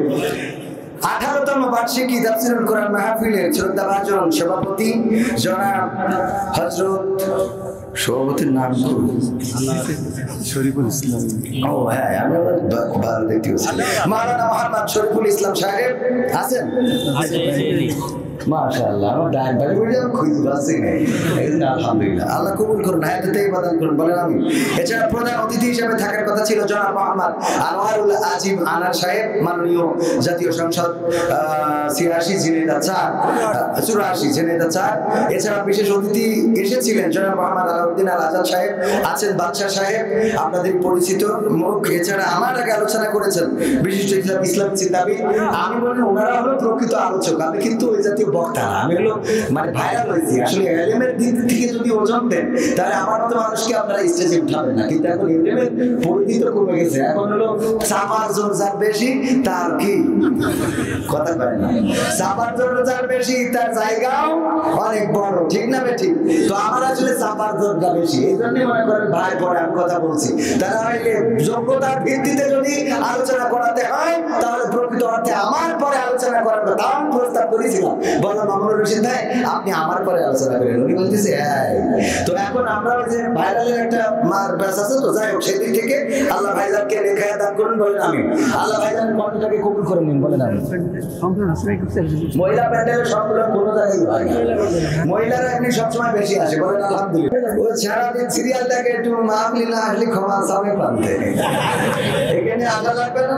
18তম বার্ষিকী তাফসীরুল কোরআন মাহফিলের শ্রদ্ধাভাজন সভাপতি জনাব হযরত, সভাপতির নাম শরীফুল ইসলাম, ও হ্যাঁ আমি ভালো দেখতে পাচ্ছি, মাওলানা মোহাম্মদ শরীফুল ইসলাম সাহেব আছেন? মাশাআল্লাহ, আমার ডান বাড়ি বলে খুঁজে পাচ্ছি না, আলহামদুলিল্লাহ, আল্লাহ কবুল করুন, হায়াতেই ইবাদত করুন, বলেন আমি। এছাড়া প্রধান অতিথি হিসেবে থাকার কথা ছিল জনাব মোহাম্মদ আনোয়ারুল আজিম আনার সাহেব, মাননীয় জাতীয় সংসদ ৮৬ ঝিনাইদহ ৪ ঝিনাইদহ ৪। এছাড়া বিশেষ অতিথি এসেছিলেন জনাব মোহাম্মদ আলাউদ্দিন আল আজাদ সাহেব, আছেন বাদশাহ সাহেব, আপনাদের পরিচিত মুখ। এছাড়া আমার আগে আলোচনা করেছেন বিশিষ্ট ইসলাম চিন্তাবিদ। আমি বলি ওনারা হলো প্রকৃত আলোচক, আমি কিন্তু ওই জাতীয় বক্তা, আমি হলো মানে ভাইরাল হয়েছি। আসলে এলিমের দিক থেকে যদি ওজন দেন তাহলে আমার মতো মানুষকে আপনারা স্টেজে উঠাবেন না, কিন্তু এখন এলিমের পরিধি তো কমে গেছে, এখন হলো চাপার জোর যার বেশি তার কি কথা পায় না, চাপার জোর যার বেশি তার জায়গাও অনেক বড়, ঠিক না ঠিক? তো আমার আসলে চাপার জোরটা বেশি, এই জন্যই মনে করেন ভাই পরে আমি কথা বলছি। তারা হইলে যোগ্যতার ভিত্তিতে যদি আলোচনা করাতে হয় তাহলে প্রকৃত অর্থে আমার পরে আলোচনা করার কথা আমি প্রস্তাব করেছিলাম, বললাম মামুনুর রশিদ ভাই আপনি আমার পরে আলোচনা করেন, উনি বলতেছে হ্যাঁ। তো এখন আমরা ওই যে ভাইরালের একটা মার ব্যাস আছে, তো যাই হোক সেদিক থেকে আল্লাহ ভাইজানকে রেখায় দান করুন, বলেন আমি। আল্লাহ ভাইজানের কণ্ঠটাকে কবুল করে নিন, বলেন আমি। মহিলা প্যান্ডেলের সবগুলো কোনো জায়গায় হয়, মহিলারা এমনি সবসময় বেশি আসে, বলেন আলহামদুলিল্লাহ। ও সারাদিন সিরিয়াল দেখে, একটু মাহফিল না আসলে ক্ষমা সামনে প্রান্তে এখানে আসা লাগবে না,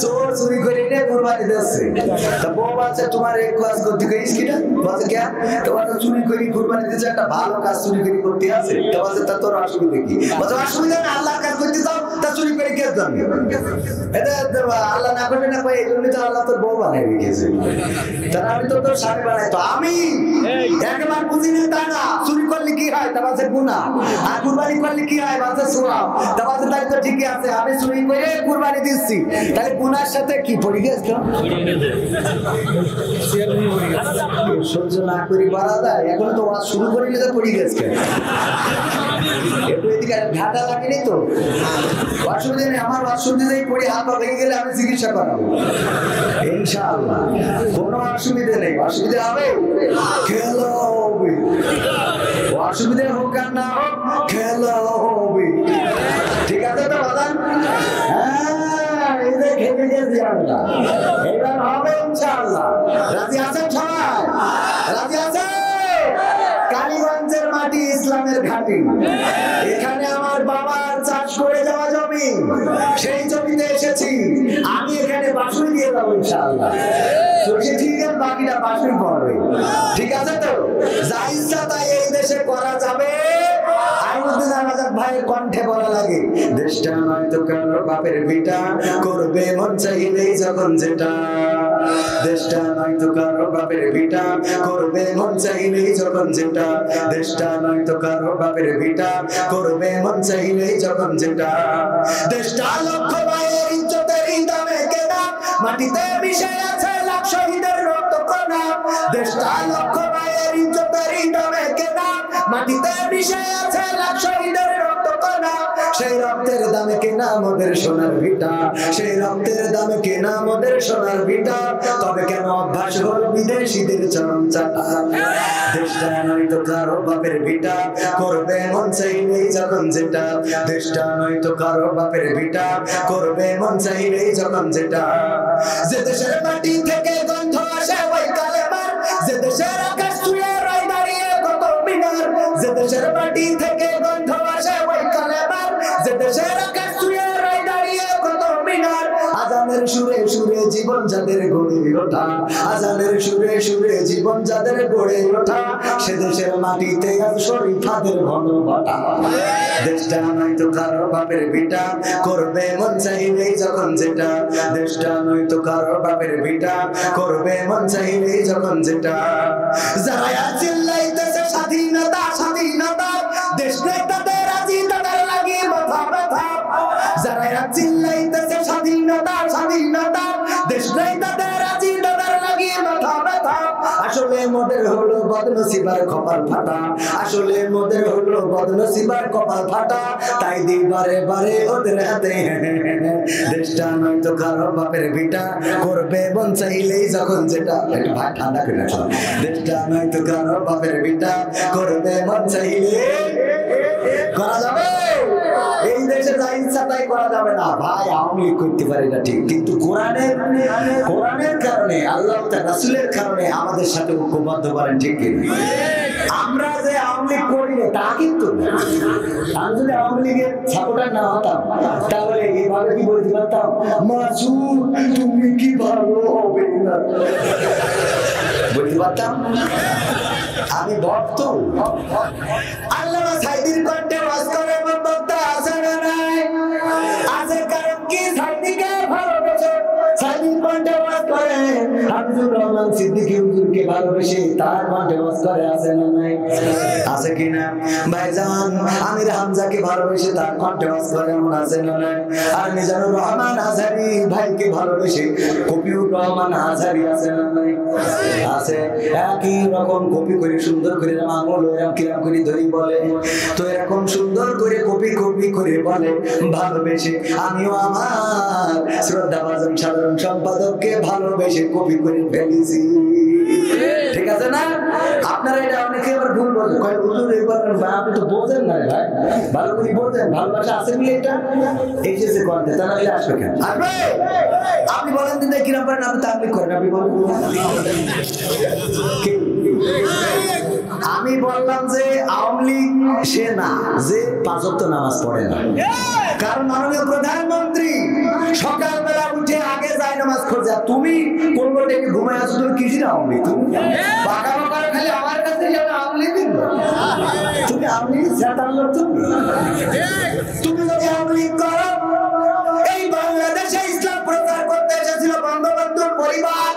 চোর চুরি করে নিয়ে কুরবানি দিচ্ছে। তা বউ বলছে তোমার এক কাজ করতে গেছিস কিনা, বলছে কেন, তোমার চুরি করে কুরবানি দিচ্ছে, একটা ভালো কাজ চুরি করে করতে আছে, তা বলছে তা তোর অসুবিধা কি, বলছে অসুবিধা না, আল্লাহর কাজ করতে চাও তা চুরি করে কে জানবে, এটা আল্লাহ না করবে না পাই, এই জন্যই তো আল্লাহ তোর বউ বানাই রেখেছে, তারা আমি তো তোর স্বামী বানাই। তো আমি একবার বুঝি না তা না, চুরি করলে কি হয় তা বলছে গুনাহ, আর কুরবানি করলে কি হয় বলছে সওয়াব, তা বলছে তাই তো ঠিকই আছে, আমি চুরি করে কুরবানি দিচ্ছি, তাহলে গুনার সাথে কি পড়ে গেছে, সহ্য না করি পারা যায়, এখন তো ওয়াজ শুরু করে নিতে পড়ে গেছে, একটু এদিকে ঘাটা লাগেনি তো, অসুবিধা নেই, আমার ওয়াজ শুনতে যাই পড়ি, হাত পা ভেঙে গেলে আমি চিকিৎসা করাবো ইনশাআল্লাহ, কোনো অসুবিধা নেই, অসুবিধা হবে খেলো হবে, অসুবিধা হোক আর না হোক খেলো হবে, ঠিক আছে তো বাদান? হ্যাঁ, এই যে খেতে গেছি আমরা, এবার হবে ইনশাআল্লাহ। রাজি আছেন সবাই? রাজি আছেন? কালীগঞ্জের মাটি ইসলামের ঘাঁটি, এখানে আমার বাবার চাষ করে যাওয়া জমি, সেই জমিতে এসেছি আমি, এখানে বাঁশুরি দিয়ে যাবো ইনশাআল্লাহ, ঠিক আছে, বাকিটা বাঁশুরি পড়বে, ঠিক আছে তো? যা ইচ্ছা তাই এই দেশে করা যাবে। ভাইয়ের কণ্ঠে বলা লাগে, দেশটা নয়তো কারো বাপের ভিটা, করবে মন চাইলেই যখন যেটা। দেশটা নয়তো কারো বাপের ভিটা, করবে মন চাইলেই যখন যেটা। দেশটা নয়তো কারো বাপের ভিটা, করবে মন চাইলেই যখন যেটা। দেশটা লক্ষ ভাইয়ের ইজ্জতের দামে কেনা, মাটিতে মিশে আছে লাখ শহীদের রক্ত কণা। দেশটা লক্ষ ভাইয়ের ইজ্জতের দামে কেনা, মাটিতে মিশে আছে লাখ শহীদের রক্ত কণা। সেই রক্তের দামে কেনা মোদের সোনার ভিটা, সেই রক্তের দামে কেনা মোদের সোনার ভিটা। তবে কেন অভ্যাস হলো বিদেশিদের চরম চাটা। দেশটা নয়তো কারো বাপের ভিটা, করবে মন চাইলেই যখন যেটা। দেশটা নয়তো কারো বাপের ভিটা, করবে মন চাইলেই যখন যেটা। যে দেশের মাটি থেকে গন্ধ আসে ওই কালেমার, যে দেশের আকাশ ছুঁয়ে রয় দাঁড়িয়ে কত মিনার। যে দেশের মাটি থেকে গন্ধ আসে ওই কালেমার, যে দেশের আকাশ ছুঁয়ে রয় দাঁড়িয়ে কত মিনার। আজানের সুরে সুরে জীবন যাদের গড়ে ওঠা, আজানের সুরে সুরে জীবন যাদের গড়ে ওঠা, সে দেশের মাটিতে আজ শরীফাদের ঘন ঘটা। দেশটা নয়তো কারো বাপের ভিটা, করবে মন চাইলেই যখন যেটা। দেশটা নয়তো কারো বাপের ভিটা, করবে মন চাইলেই যখন যেটা। যারা চিল্লাইতেছে স্বাধীনতা স্বাধীনতা, দেশ নেতাদের আজি তাদের লাগি মাথা ব্যথা। যারা চিল্লাইতেছে স্বাধীনতা স্বাধীনতা, দেশ নেতাদের আজি তাদের লাগি মাথা ব্যথা। আসলে মোদের হলো বদনসিবার কপাল ফাটা, আসলে মোদের হলো বদনসিবার কপাল ফাটা। তাই দি বারে বারে ওদের হাতে। দেশটা নয়তো কারো বাপের ভিটা, করবে মন চাইলেই যখন যেটা। একটু ভাই ঠান্ডা করে রাখো। দেশটা নয়তো কারো বাপের ভিটা, করবে মন চাইলে করা যাবে। এই দেশে যা ইচ্ছা তাই করা যাবে না ভাই। আওয়ামী লীগ করতে পারে না ঠিক, কিন্তু কোরআনের কারণে আল্লাহ তাআলা রাসূলের কারণে আমাদের সাথে ঐক্যবদ্ধ করেন, ঠিক কি? আমরা যে আওয়ামী লীগ করি না তা কিন্তু। আমি যদি আওয়ামী লীগের সাপোর্টার না হতাম তাহলে এইভাবে কি বলতে পারতাম, মাসুদ তুমি কি ভালো হবে না বলতে পারতাম? আমি ভক্ত। আল্লামা সাঈদীর কণ্ঠে ওয়াজ করে বক্তা আছে না নাই? আছে, কারণ কি সাঈদীকে ভালোবেসে সাঈদীর কণ্ঠে ওয়াজ করে। হাফিজুর রহমান সিদ্দিকী হুজুরকে ভালোবেসে তার কণ্ঠে ওয়াজ করে, আছে না নাই? আছে কিনা ভাইজান? আমির হামজাকে ভালোবেসে তার কণ্ঠে ওয়াজ করে, এমন আছে না নাই? আর মিজানুর রহমান আজহারী ভাইকে ভালোবেসে কপিউর রহমান আজহারী, আছে না নাই? আছে। একই রকম কপি করে সুন্দর করে আঙুল এরকম কিরকম করে ধরি বলে, তো এরকম সুন্দর করে কপি কপি করে বলে ভালোবেসে আমিও আমার শ্রদ্ধাভাজন সাধারণ সম্পাদককে ভালোবেসে কপি করে ফেলেছি। ঠিক আছে না? আপনারা এটা অনেকে আবার ভুল বলে, কয় হুজুর এবার আপনি তো বোঝেন না ভাই, ভালো করে বোঝেন, ভালোবাসা আছে বলে এটা এসেছে কন্ঠে, তা নাহলে আসবে কেন? আসবে। আপনি বলেন দিন কিরকম করেন, আপনি তাবলীগ করেন, আপনি বলেন। আমি বললাম যে আওয়ামী লীগ সে না যে ৫ ওয়াক্ত নামাজ পড়ে না। কারণ মাননীয় প্রধানমন্ত্রী সকালবেলা উঠে আগে যায় নামাজ খোঁজা। তুমি কোন বটে ঘুমায় আছো? তুমি কিসি না আওয়ামী লীগ? তুমি বাঁকা বাঁকা খালি আমার কাছে যাবে আওয়ামী লীগ। তুমি আওয়ামী লীগ সেটার লোক। তুমি যদি আওয়ামী লীগ করো, এই বাংলাদেশে ইসলাম প্রচার করতে এসেছিল বঙ্গবন্ধুর পরিবার,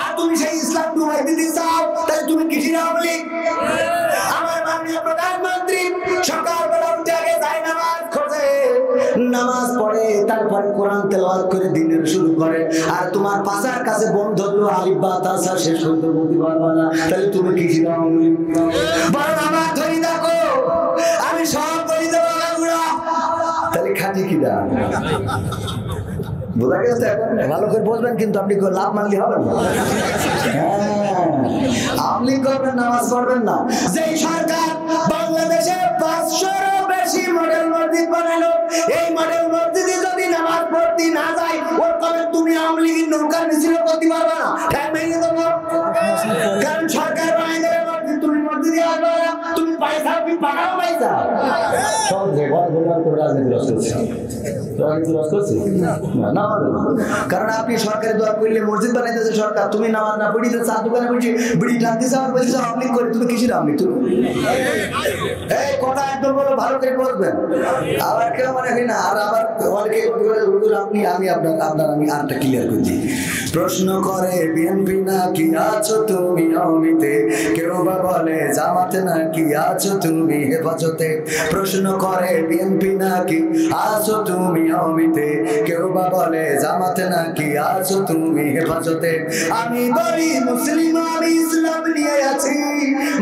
আর তুমি সেই ইসলাম ডুবাই দিতে চাও, তাহলে তুমি কিসির আওয়ামী লীগ? আমার মাননীয় প্রধানমন্ত্রী সকালবেলা উঠে আগে যায় নামাজ খোঁজে, নামাজ পড়ে, তারপরে কোরআন তেলাওয়াত করে দিনের শুরু করে। আর তোমার পাশার কাছে বোন ধরলো আলিফ বা তাসা শেষ করতে বলতে পারবা না, তাহলে তুমি কিসির আওয়ামী লীগ? বরং আমার ধরি দেখো, আমি সব বলি দেবো বাবুরা, তাহলে খাটি কিনা? বোঝা গেছে? ভালো করে বলবেন, কিন্তু আপনি লাভ মানলে হবে না। আওয়ামী করবেন, নামাজ পড়বেন না। যে সরকার বাংলাদেশে ৫০০-এরও বেশি মডেল মসজিদ বানালো, এই মডেল মসজিদে যদি নামাজ পড়তে না যায়, ও কবে তুমি আওয়ামী লীগের নৌকার মিছিল করতে পারবে না, ঠ্যাং ভেঙে দেবো। কারণ সরকার বানাই দেবে মসজিদ, তুমি মসজিদে আসবে না, তুমি পয়সা পাকাও পাইছা সব যে ঘর ঘর করে রাজনীতি রস করছে রাজনীতি রস করছে না কারণ আপনি সরকারের দোয়া করলে মসজিদ বানাইতেছে সরকার তুমি নামাজ না পড়িতে চা দোকানে বসে বিড়ি টানতেছে আর বলছে আপনি করে তুমি কিসের আপনি তুমি এই কথা একদম বলো ভালো করে বলবেন আবার কেউ মানে না আর আবার অনেকে আপনি আমি আপনার আমি আরটা ক্লিয়ার করছি প্রশ্ন করে বিএনপি নাকি আছো তুমি অমিতে কেউ বা বলে জামাতে নাকি আছো তুমি হেফাজতে প্রশ্ন করে বিএনপি নাকি আছো তুমি অমিতে কেউ বা বলে জামাতে নাকি আছো তুমি হেফাজতে আমি বলি মুসলিম আমি ইসলাম নিয়ে আছি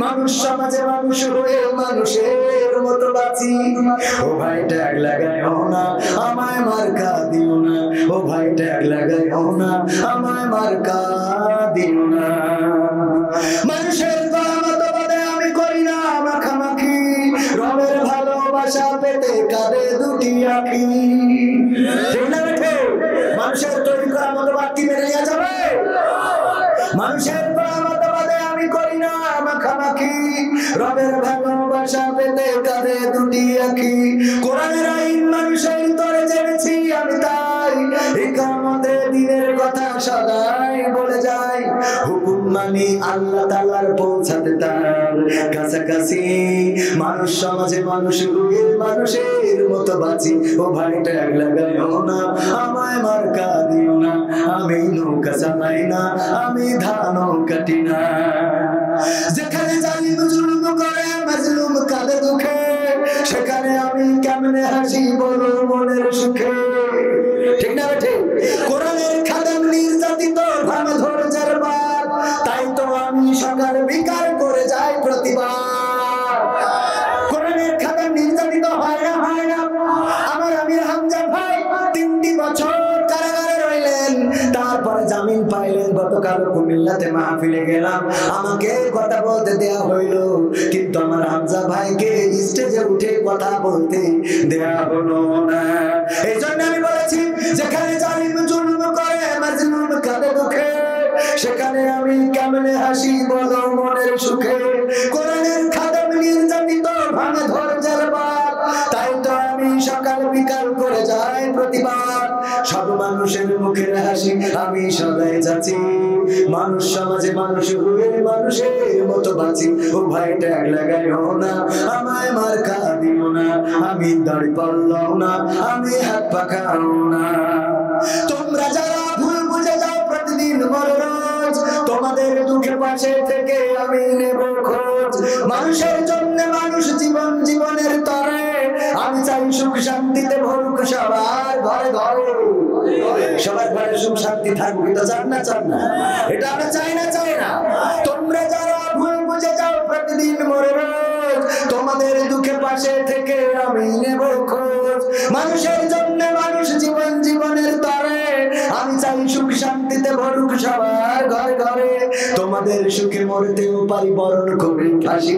মানুষ সমাজে মানুষ হয়ে মানুষের মতো বাঁচি ও ভাই ট্যাগ লাগাইও না আমায় মার্কা দিও না ও ভাই ট্যাগ লাগাইও না আমায় মার্কা দিও না মানুষের মতবাদে আমি করি না মাখামাখি রবের ভালোবাসা পেতে কাঁদে দুটি আঁখি ঠিক না বেঠে মানুষের তৈরি করা মতবাদ কি মেনে নেওয়া যাবে মানুষের মতবাদে আমি করি না মাখামাখি রবের ভালোবাসা পেতে কাঁদে দুটি আঁখি কোরআনের আইন মানুষের তরে জেনেছি আমি তাই ইকামতে দিনের কথা সদাই বলে যাই হুকুম মানি আল্লাহ তাআলার পৌঁছাতে তার কাছাকাছি মানুষ সমাজে মানুষ রুয়ে মানুষের মতো বাঁচি ও ভাই ট্যাগ লাগাইও না আমায় মার্কা দিও না আমি নৌকা চালাই না আমি ধানও কাটি না যেখানে জালিম জুলুম করে মাজলুম কাঁদে দুঃখে সেখানে আমি কেমনে হাসি বলো মনের সুখে ঠিক না ঠিক কোরআনের খাদেম নির্যাতিত ভাবে ধৈর্যের বাদ তাই তো আমি সকাল বিকার করে যাই প্রতিবার কোরআনের খাদেম নির্যাতিত হয় না আমার আমির হামজা ভাই 3টি বছর কারাগারে রইলেন তারপরে জামিন পাইলেন গতকাল কুমিল্লাতে মাহফিলে গেলাম আমাকে কথা বলতে দেয়া হইল কিন্তু আমার হামজা ভাইকে স্টেজে উঠে কথা বলতে দেয়া হলো না এই জন্য আমি বলেছি যেখানে জালিম জুলুম করে মাজলুম কাঁদে দুঃখে সেখানে আমি কেমনে হাসি বলো মনের সুখে কোরআনের খাদেম নির্যাতিত ভাঙে ধৈর্যের বাদ তাই তো আমি সকাল বিকাল করে যাই প্রতিবার সব মানুষের মুখের হাসি আমি সদাই যাচ্ছি মানুষ সমাজে মানুষ হয়ে মানুষের মতো বাঁচি ও ভাই ট্যাগ লাগাইও না আমায় মার্কা দিও না আমি দাড়ি পাল্লাও না আমি হাত পাখাও না তোমরা যারা ভুল বুঝে যাও প্রতিদিন মরো রোজ তোমাদের দুঃখের পাশে থেকে আমি নেব খোঁজ মানুষের জন্য মানুষ জীবনের তরে আমি চাই সুখ শান্তিতে ভরুক সবার ঘরে ঘরে সবার ঘরে সুখ শান্তি থাকবে তো চান না এটা আমরা চাই না তোমরা যারা ভুল বুঝে যাও প্রতিদিন মরে রোজ তোমাদের দুঃখের পাশে থেকে আমি নেব খোঁজ মানুষের জন্য মানুষ জীবনের তরে আমি চাই সুখ শান্তিতে ভরুক সবার ঘরে ঘরে তোমাদের সুখে মরতেও পারি বরণ করে ফাঁসি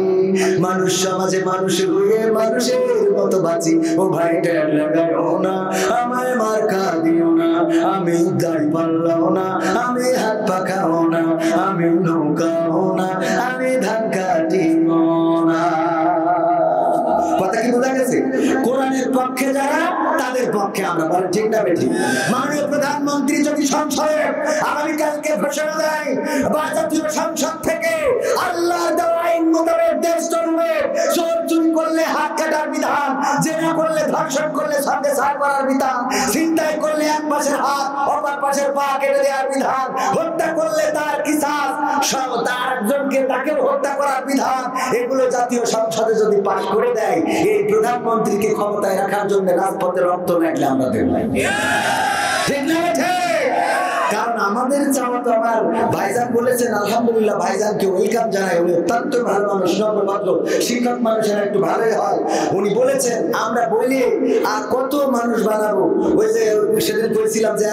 মানুষ সমাজে মানুষ হয়ে মানুষের মতো বাঁচি ও ভাই ট্যাগ লাগাইও না আমায় মার্কা দিও না আমি দাড়ি পাল্লাও না আমি হাত পাখাও না আমি নৌকাও না আমি ধান কাটিও না কথা কি বোঝা গেছে কোরআনের পক্ষে যারা তাদের পক্ষে আমরা বলেন ঠিক না বেঠিক মাননীয় প্রধানমন্ত্রী যদি সংসদে আগামীকালকে ঘোষণা দেয় বা জাতীয় সংসদ থেকে আল্লাহর দেওয়া আইন মোতাবেক দেশ চলবে চোর চুরি করলে হাত কাটার বিধান জেনা করলে ধর্ষণ করলে সঙ্গে সার করার বিধান ছিনতাই করলে এক পাশের হাত অপর পাশের পা কেটে দেওয়ার বিধান হত্যা করলে তার কিসাস তার একজনকে তাকেও হত্যা করার বিধান এগুলো জাতীয় সংসদে যদি পাশ করে দেয় এই প্রধানমন্ত্রীকে ক্ষমতায় রাখার জন্য রাজপথে রক্ত লাগলে আমরা দেব ঠিক না কারণ আমাদের চাওয়া তো আমার ভাইজান বলেছেন আলহামদুলিল্লাহ ভাইজানকে ওয়েলকাম জানাই উনি অত্যন্ত ভালো মানুষ নম্রভদ্র শিক্ষক মানুষের একটু ভালোই হয় উনি বলেছেন আমরা বলি আর কত মানুষ বানাবো ওই যে সেদিন বলছিলাম যে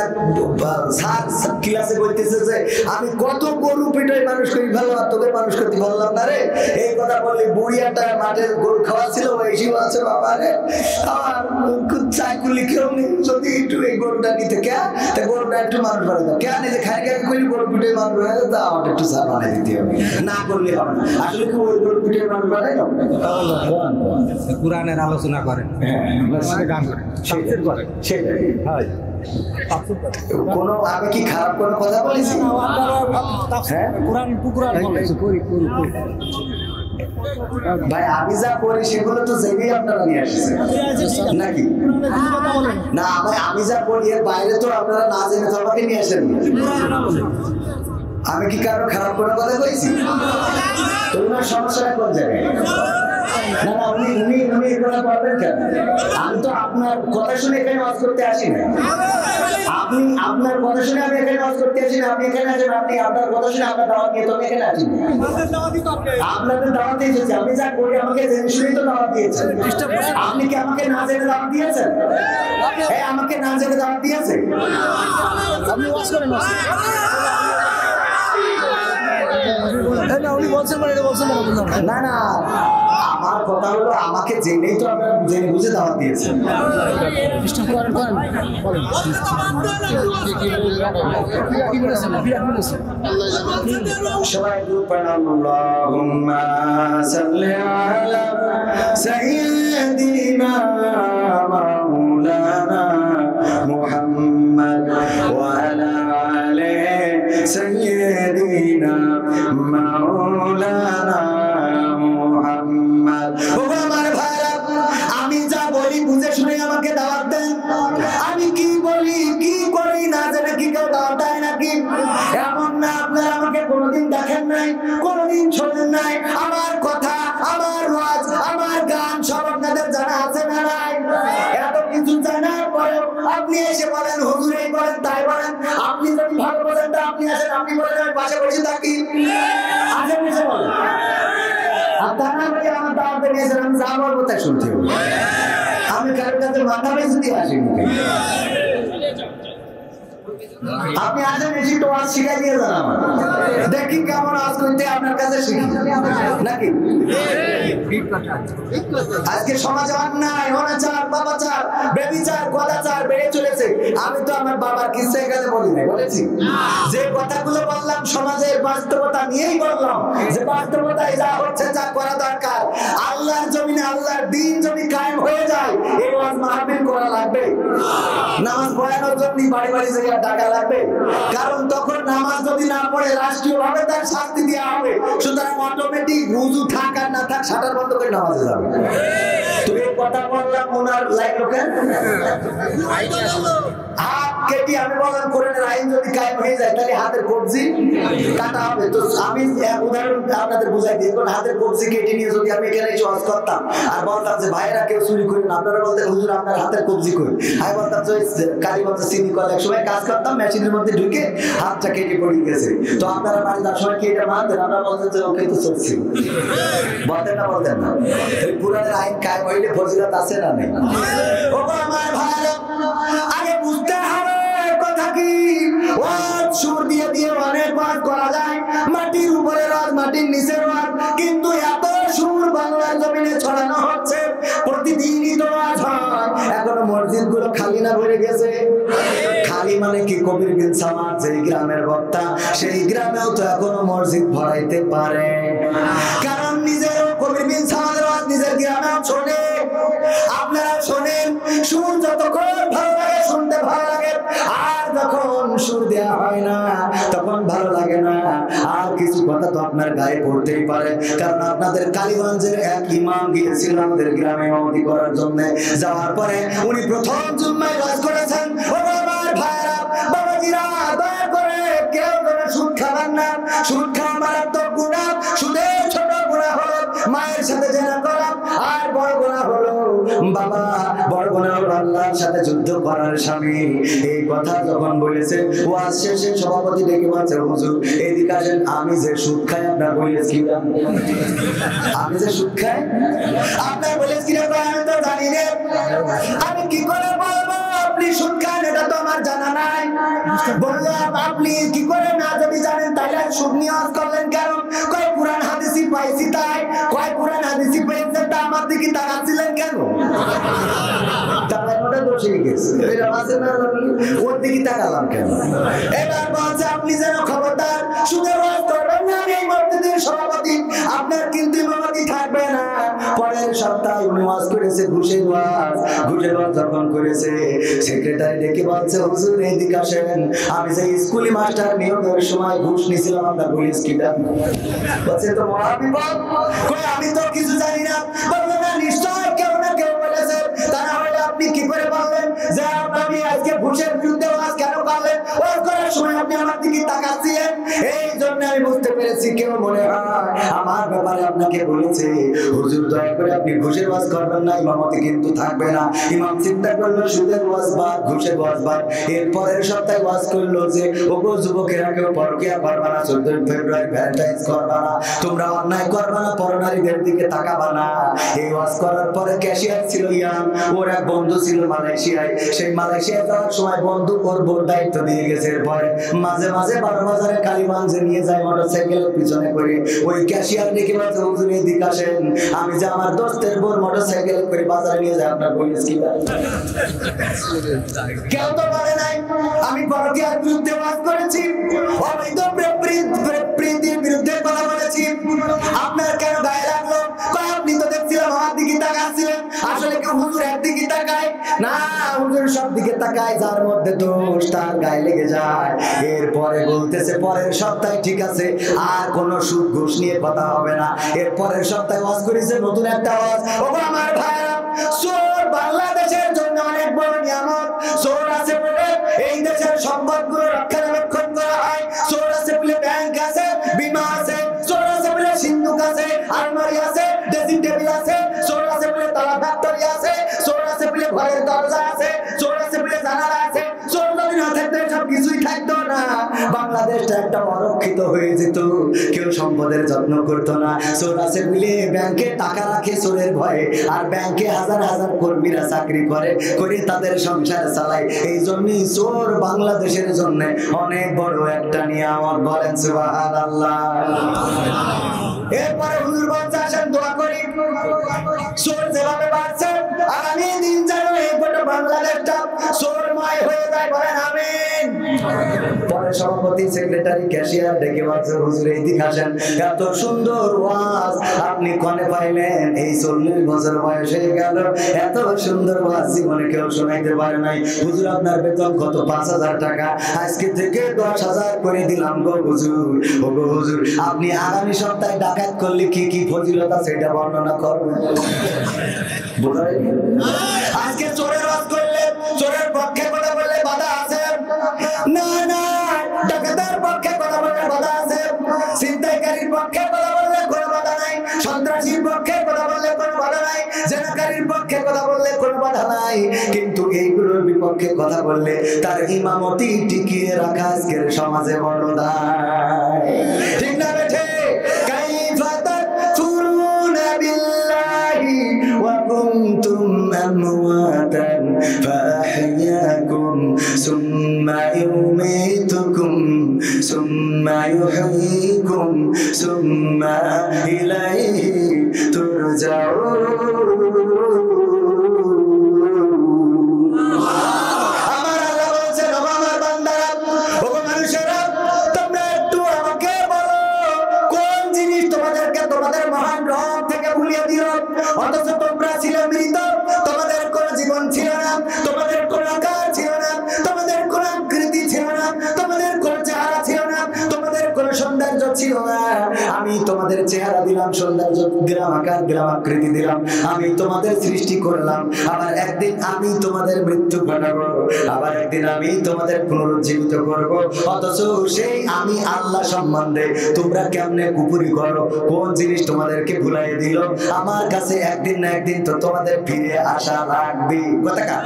স্যার ক্লাসে বলতেছে যে আমি কত গরু পিটাই মানুষ করি ভালো আর তোদের মানুষ করতে বললাম না রে এই কথা বললি বুড়িয়াটা মাঠে গরু খাওয়া ছিল ওইসব আছে বাবা রে আর চাইকুলি কেউ নেই যদি একটু এই গরুটা নিতে কে তা গরুটা একটু মানুষ বানাবো কে জানে যে খাইকা কইলে গরু পিঠে মারবে তা আমাকে একটু চা বানাই দিতে হবে না করলে হবে না আসলে কি ওই গরু পিঠে মারবে না কুরআনের আলোচনা করেন মসজিদে গান করেন তাফসীর করেন সেটাই হয় কোনো আমি কি খারাপ কোনো কথা বলেছি হ্যাঁ কুরআন বলেছে করি ভাই আমি যা করি সেগুলো তো জেনেই আপনারা নিয়ে আসছেন নাকি না ভাই আমি যা করি এর বাইরে তো আপনারা না জেনে তো আমাকে নিয়ে আসেন আমি কি কারো খারাপ কোনো কথা কইছি তোমার সমস্যাটা কোন জায়গায় না না উনি এগুলো পারবেন কেন আমি তো আপনার কথা শুনে এখানে ওয়াজ করতে আসি না আপনি আপনার কথা শুনে আমি এখানে ওয়াজ করতে আসি না আপনি এখানে আসেন আপনি আপনার কথা শুনে আপনার দাওয়াত নিয়ে তো আমি এখানে আসি না আপনাদের দাওয়াত দিয়েছি আমি যা করি আমাকে জেনে শুনেই তো দাওয়াত দিয়েছেন আপনি কি আমাকে না জেনে দাওয়াত দিয়েছেন হ্যাঁ আমাকে না জেনে দাওয়াত দিয়েছে আপনি ওয়াজ করেন না না আমার কথা হলো আমাকে জেনেই তো আপনারা জেনে বুঝে দাওয়াত দিয়েছেন সবাই পড়ান আল্লাহুম্মা সাল্লি আলা সাইয়্যিদিনা মাওলানা মুহাম্মদ ওয়া আলা আলি সাইয়্যিদিনা মাওলানা মুহাম্মদ ও আমার ভাইরা আমি যা বলি বুঝে শুনে আমাকে দাওয়াত দেন আমি কি বলি কি করি না জানে কি কেউ দাওয়াত দেয় নাকি এমন না আপনারা আমাকে কোনোদিন দেখেন নাই কোনোদিন শোনেন নাই আমার কথা আমার ওয়াজ আমার গান সব আপনাদের জানা আছে না নাই এত কিছু জানার পরেও আপনি এসে বলেন হুজুর এই বলেন তাই বলেন আপনি যদি ভালো বলেন তা আপনি আসেন আপনি বলেন আমি পাশে বসে থাকি আসেন এসে বলেন আপনারা ভাই আমার দাওয়াতে নিয়েছেন আমি যা বলবো তাই শুনতে হবে আমি কারোর কাছে মাথা বেঁচে দিয়ে আসিনি আপনি আসেন এসে তো আজ শিখাই দিয়ে যান আমার দেখি কেমন আজ করতে আপনার কাছে শিখি নাকি আজকে সমাজে অন্যায় অনাচার বাবাচার বেবিচার গদাচার বেড়ে চলেছে আমি তো আমার বাবার কিসা এখানে বলি নাই বলেছি যে কথাগুলো বললাম সমাজের বাস্তবতা নিয়েই বললাম যে বাস্তবতায় যা হচ্ছে যা করা দরকার আল্লাহর জমিনে আল্লাহর দ্বীন যদি কায়েম হয়ে যায় এই ওয়াজ মাহফিল করা লাগবে নামাজ পড়ানোর জন্য বাড়ি বাড়ি জায়গা টাকা লাগবে কারণ তখন নামাজ যদি না পড়ে রাষ্ট্রীয়ভাবে তার শাস্তি দেওয়া হবে সুতরাং অটোমেটিক রুজু থাক আর না থাক শাটার বন্ধ করে নামাজে যাবে তো এই কথা বললাম ওনার লাইক লোকের হাত কেটে আমি বললাম কোরআনের আইন যদি কায়েম হয়ে যায় তাহলে হাতের কবজি কাটা হবে তো আমি উদাহরণ আপনাদের বুঝাই দিই কোন হাতের কবজি কেটে নিয়ে যদি আমি এখানে এসে ওয়াজ করতাম আর বলতাম যে ভাইরা কেউ চুরি করেন আপনারা বলতেন হুজুর আপনার হাতের কবজি কই আমি বলতাম যে কালীগঞ্জে চিনি কলে এক সময় কাজ করতাম মেশিনের মধ্যে ঢুকে হাতটা কেটে পড়ে গেছে তো আপনারা বাড়ি যাওয়ার সময় কি এটা মানতেন আমরা বলতেন যে ওকে তো চলছি বলতেন না এই কোরআনের আইন কায়েম হইলে ফজিলত আছে না নেই ও আমার ভাইরা আগে বুঝতে হবে কথা কি ওয়াজ সুর দিয়ে দিয়ে অনেক ওয়াজ করা যায় মাটির উপরে ওয়াজ মাটির নিচে ওয়াজ কিন্তু এত সুর বাংলার জমিনে ছড়ানো হচ্ছে প্রতিদিনই তো ওয়াজ হয় এখনো মসজিদ গুলো খালি না ভরে গেছে খালি মানে কি কবির বিন সামাদ যেই গ্রামের বক্তা সেই গ্রামেও তো এখনো মসজিদ ভরাইতে পারে কারণ নিজেরও কবির বিন সামাদের ওয়াজ নিজের গ্রামেও শোনে আপনারা শোনেন সুর যতক্ষণ ভালো লাগে শুনতে ভালো লাগে আর যখন সুর দেয়া হয় না তখন ভালো লাগে না আর কিছু কথা তো আপনার গায়ে পড়তেই পারে কারণ আপনাদের কালীগঞ্জের এক ইমাম গিয়েছিল আমাদের গ্রামে ইমামতি করার জন্য যাওয়ার পরে উনি প্রথম জুম্মায় ওয়াজ করেছেন ও আমার ভাইরা বাবাজিরা দয়া করে কেউ যেন সুদ খাবেন না সুদ খাওয়া মারাত্মক গুনাহ সুদের ছোট গুনাহ হলো মায়ের সাথে জেনা করা আর বড় গুনাহ হলো বাবা বড় গুনাহ হলো আল্লাহর সাথে যুদ্ধ করার স্বামী এই কথা যখন বলেছে ওয়াজ শেষে সভাপতি ডেকে বলছে হুজুর এদিকে আসেন আমি যে সুদ খাই আপনার বলেছি আমি যে সুদ খাই আপনার বলেছি আমি তো জানি না আমি কি করে বলবো আপনি সুদ খান এটা তো আমার জানা নাই বললাম আপনি কি করে না যদি জানেন তাহলে সুদ নিয়ে ওয়াজ করলেন কেন কয় কুরআন হাদিসই পাইছি তাই কয় কুরআন হাদিসই পেয়েছেন তা আমার দিকে তাকাচ্ছিলেন কেন তাহলে ওটা দোষ হয়ে গেছে এটা আছে না ওর দিকে তাকালাম কেন? এবার বলছে আপনি যেন খবরদার সুদের ওয়াজ করবেন না। আমি এই মসজিদের সভাপতি, আপনার কিন্তু ইমামতি থাকবে না। পরের সপ্তাহে উনি ওয়াজ করেছে ঘুষের ওয়াজ। ঘুষের ওয়াজ যখন করেছে সেক্রেটারি ডেকে বলছে হুজুর এইদিকে আসেন, আমি যে স্কুলি মাস্টার নিয়োগের সময় ঘুষ নিয়েছিলাম আপনার পুলিশ কিটা বলছে তো মহাবিপদ। কই আমি তো কিছু জানি না। বললো না নিশ্চয় কেউ না কেউ বলেছে, তা না হলে আপনি কি করে বললেন যে আপনি আজকে ঘুষের বিরুদ্ধে ওয়াজ কেন করলেন? ওয়াজ করার সময় আপনি আমার দিকে তাকাচ্ছিলেন। এই জন্য আমি বুঝতে পেরেছি কেউ মনে হয় আমার ব্যাপারে আপনাকে বলেছে হুজুর দয়া করে আপনি ঘুষের ওয়াজ করবেন না, ইমামতি কিন্তু থাকবে না। ইমাম চিন্তা করলো সুদের ওয়াজ বাদ, ঘুষের ওয়াজ বাদ। এর পরের সপ্তাহে ওয়াজ করলো যে ওগো যুবকেরা কেউ পরকিয়া করবা না, 14 ফেব্রুয়ারি ভ্যালেন্টাইন্স করবা না, তোমরা অন্যায় করবা না, পরনারীদের দিকে তাকাবা না। এই ওয়াজ করার পরে ক্যাশিয়ার ছিল ইয়াম, ওর এক বন্ধু ছিল মালয়েশিয়ায়। সেই মালয়েশিয়া যাওয়ার সময় বন্ধু ওর বোর দায়িত্ব দিয়ে গেছে। এরপরে মাঝে মাঝে 12 বাজারে কালীগঞ্জে নিয়ে যায় মোটরসাইকেলের পিছনে করে। ওই ক্যাশিয়ার দেখে বলছে হুজুর এদিকে আসেন, আমি যে আমার দোস্তের বোর মোটরসাইকেল করে বাজারে নিয়ে যায় আপনার পুলিশ কি? কেউ তো বলে নাই আমি পরকীয়ার বিরুদ্ধে ওয়াজ করেছি, অবৈধ প্রীতির বিরুদ্ধে কথা বলেছি। আপনার কেন গায়ে লাগলো? আপনি তো দেখছিলাম আমার দিকে তাকাচ্ছিলেন। আসলে কি হুজুর একদিকে তাকায় না? হুজুর সব দিকে তাকায়, যার মধ্যে দোষ তার গায়ে লেগে যায়। এরপরে বলতেছে পরের সপ্তাহে ঠিক আছে আর কোনো সুদ ঘুষ নিয়ে কথা হবে না। এর পরের সপ্তাহে ওয়াজ করেছে নতুন একটা ওয়াজ। ওগো আমার ভাইরা, চোর বাংলাদেশের জন্য অনেক বড় নিয়ামত। চোর আছে বলে এই দেশের সম্পদগুলো রক্ষণাবেক্ষণ করা হয়। চোর আছে বলে ব্যাংক আছে, বীমা আছে। চোর আছে বলে সিন্ধুক আছে, আলমারি আছে, ড্রেসিং টেবিল আছে। চোর আছে বলে তালা ফ্যাক্টরি আছে। চোর আছে বলে ঘরের দরজা আছে। চোর আছে বলে জানালা আছে। চোর যদি না থাকতো সব কিছুই থাকতো না। বাংলাদেশটা একটা অরক্ষিত হয়ে যেত, কেউ সম্পদের যত্ন করতো না। চোর আছে বলে ব্যাংকে টাকা রাখে চোরের ভয়ে, আর ব্যাংকে হাজার হাজার কর্মীরা চাকরি করে তাদের সংসার চালায়। এই জন্যই চোর বাংলাদেশের জন্য অনেক বড় একটা নিয়ামত। বলেন সুবহানাল্লাহ। এরপরে হুজুর বলছে আসেন দোয়া করি, চোর যেভাবে বাড়ছে আগামী দিন যেন এই গোটা বাংলাদেশটা চোরময় হয়ে যায়। বলেন আমিন। পরে সভাপতি, সেক্রেটারি, ক্যাশিয়ার ডেকে বলছে হুজুর এইদিকে আসেন, এত সুন্দর ওয়াজ আপনি কনে পাইলেন? এই 40 বছর বয়স হয়ে গেল, এত সুন্দর ওয়াজ জীবনে কেউ শোনাইতে পারে নাই। হুজুর আপনার বেতন কত? 5000 টাকা। আজকে থেকে 10,000 করে দিলাম গো হুজুর। ও গো হুজুর, আপনি আগামী সপ্তাহে ডাকাত করলে কি কি ফজিলত আছে এটা বর্ণনা করবেন। আজকে চোরের ওয়াজ করলে, চোরের পক্ষে কথা বললে বাধা আছে না? না, ডাকাতের পক্ষে কথা বললে বাধা আছে। ছিনতাইকারীর পক্ষে কথা বললে কোনো বাধা নাই। সন্ত্রাসীর পক্ষে কথা বললে কোনো বাধা নাই। জেনাকারীর পক্ষে কথা বললে কোনো বাধা নাই। কিন্তু এইগুলোর বিপক্ষে কথা বললে তার ইমামতি টিকিয়ে রাখা আজকের সমাজে বড় দায়। ঠিক না বেঠে? কাইফা তাকফুরুনা বিল্লাহি ওয়া কুনতুম আমওয়াতান ফাআহইয়াকুম সুম্মা ইউমীতুকুম সুম্মা ইউহয়ীকুম সুম্মা ইলাইহি তুরজাউন। অথচ তোমরা ছিল মৃত, তোমাদের কোন জীবন ছিল না, তোমাদের কোন আকার ছিল না, তোমাদের কোন আকৃতি ছিল না, তোমাদের কোন চেহারা ছিল না, তোমাদের কোন সৌন্দর্য ছিল না। আমি তোমাদের চেহারা দিলাম, সৌন্দর্য দিলাম, আকার দিলাম, আকৃতি দিলাম। আমি তোমাদের সৃষ্টি করলাম। আবার একদিন আমি তোমাদের মৃত্যু ঘটাবো, আবার একদিন আমি তোমাদের পুনরুজ্জীবিত করব। অথচ সেই আমি আল্লাহ সম্বন্ধে তোমরা কেমনে কুপুরি করো? কোন জিনিস তোমাদেরকে ভুলাই দিল? আমার কাছে একদিন না একদিন তো তোমাদের ফিরে আসা লাগবে। কথা কার?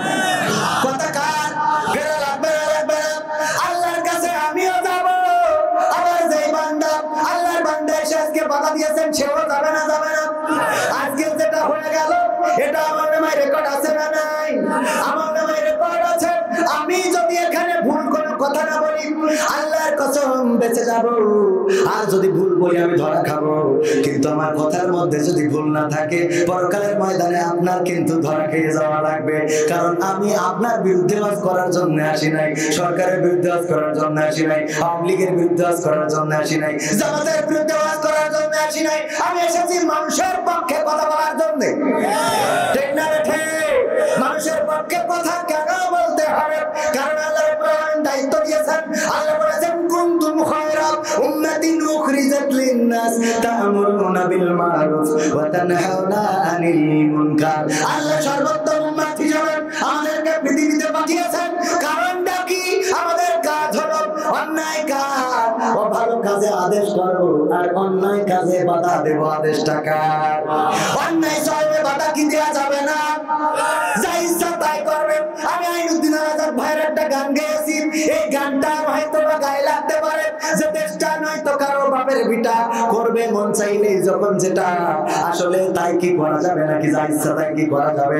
কথা কার? ফেরা লাগবে না, লাগবে না? আল্লাহর কাছে আমিও যাব। আবার যেই বান্দা আল্লাহর বান্দা এসে আজকে বাধা দিয়েছেন সেও যাবে না, যাবে না? আজকে যেটা হয়ে গেল এটা আমার নামে রেকর্ড আছে না নাই? আমার নামে রেকর্ড আছে। আমি যদি এখানে ভুল কোনো কথা না বলি আল্লাহর কসম বেঁচে যাব। আর যদি ভুল বলি আমি ধরা খাবো। কিন্তু আমার কথার মধ্যে যদি ভুল না থাকে পরকালের ময়দানে আপনার কিন্তু ধরা খেয়ে যাওয়া লাগবে। কারণ আমি আপনার বিরুদ্ধে ওয়াজ করার জন্য আসি নাই, সরকারের বিরুদ্ধে ওয়াজ করার জন্য আসি নাই, আওয়ামী লীগের বিরুদ্ধে ওয়াজ করার জন্য আসি নাই, জামাতের বিরুদ্ধে ওয়াজ করার জন্য আসি নাই। আমি এসেছি মানুষের পক্ষে কথা বলার জন্য। ঠিক না বেঠে? মানুষের পক্ষে কথা কেন বলতে হবে? কারণ আল্লাহ রাব্বুল আলামিন দায়িত্ব দিয়েছেন। আল্লাহ বলেছেন কুনতুম খায়রা উম্মাতিন উখরিজাত লিন-নাস তা'মুরুনা বিল মা'রুফ ওয়া তানহাউনা আনিল মুনকার। আল্লাহ সর্বোত্তম উম্মত হিসেবে আমাদেরকে পৃথিবীতে পাঠিয়েছেন। কারণটা কি? আমাদের কাজ হলো অন্যায় কাজ ও ভালো কাজে আদেশ করব, আর অন্যায় কাজে বাধা দেব। আদেশটা কার? অন্যায় চলবে, বাধা কি দেয়া যাবে না? যা ইচ্ছা তাই করবে। আমি আইনুদ্দিন আজাদ ভাইয়ের একটা গান গেয়েছি, এই গানটা হয়তো বা গায়ে লাগতে পারে যে দেশটা নয়তো কারো বাপের ভিটা, করবে মন চাইলেই যখন যেটা। আসলে তাই কি করা যাবে নাকি? যা ইচ্ছা তাই কি করা যাবে?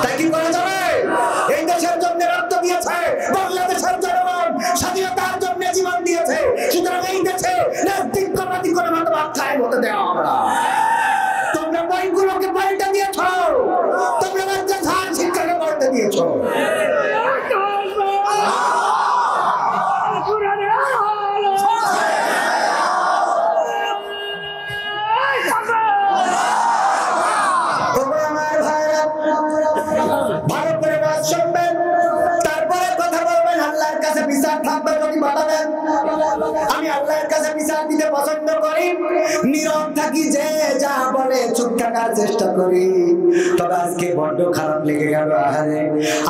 তাই কি করা যাবে? এই দেশের জন্য রক্ত দিয়েছে বাংলাদেশের জনগণ, স্বাধীনতার জন্য জীবন দিয়েছে। সুতরাং এই দেশে নাস্তিকবাদী কোনো মতবাদ কায়েম হতে দেওয়া হবে না। তোমরা বইগুলোকে পাল্টে দিয়েছ, তোমরা মাদ্রাসার শিক্ষাকে পাল্টে দিয়েছ। ভালো করে বাস শুনবেন, তারপরে কথা বলবেন। আল্লাহর কাছে বিচার থাকবে যদি বাধা দেন। আমি আল্লাহর কাছে বিচার দিতে পছন্দ করি, নীরব থাকি, যে যা বলে চুপ থাকার চেষ্টা করি। তবে আজকে বড্ড খারাপ লেগে গেল। আহারে,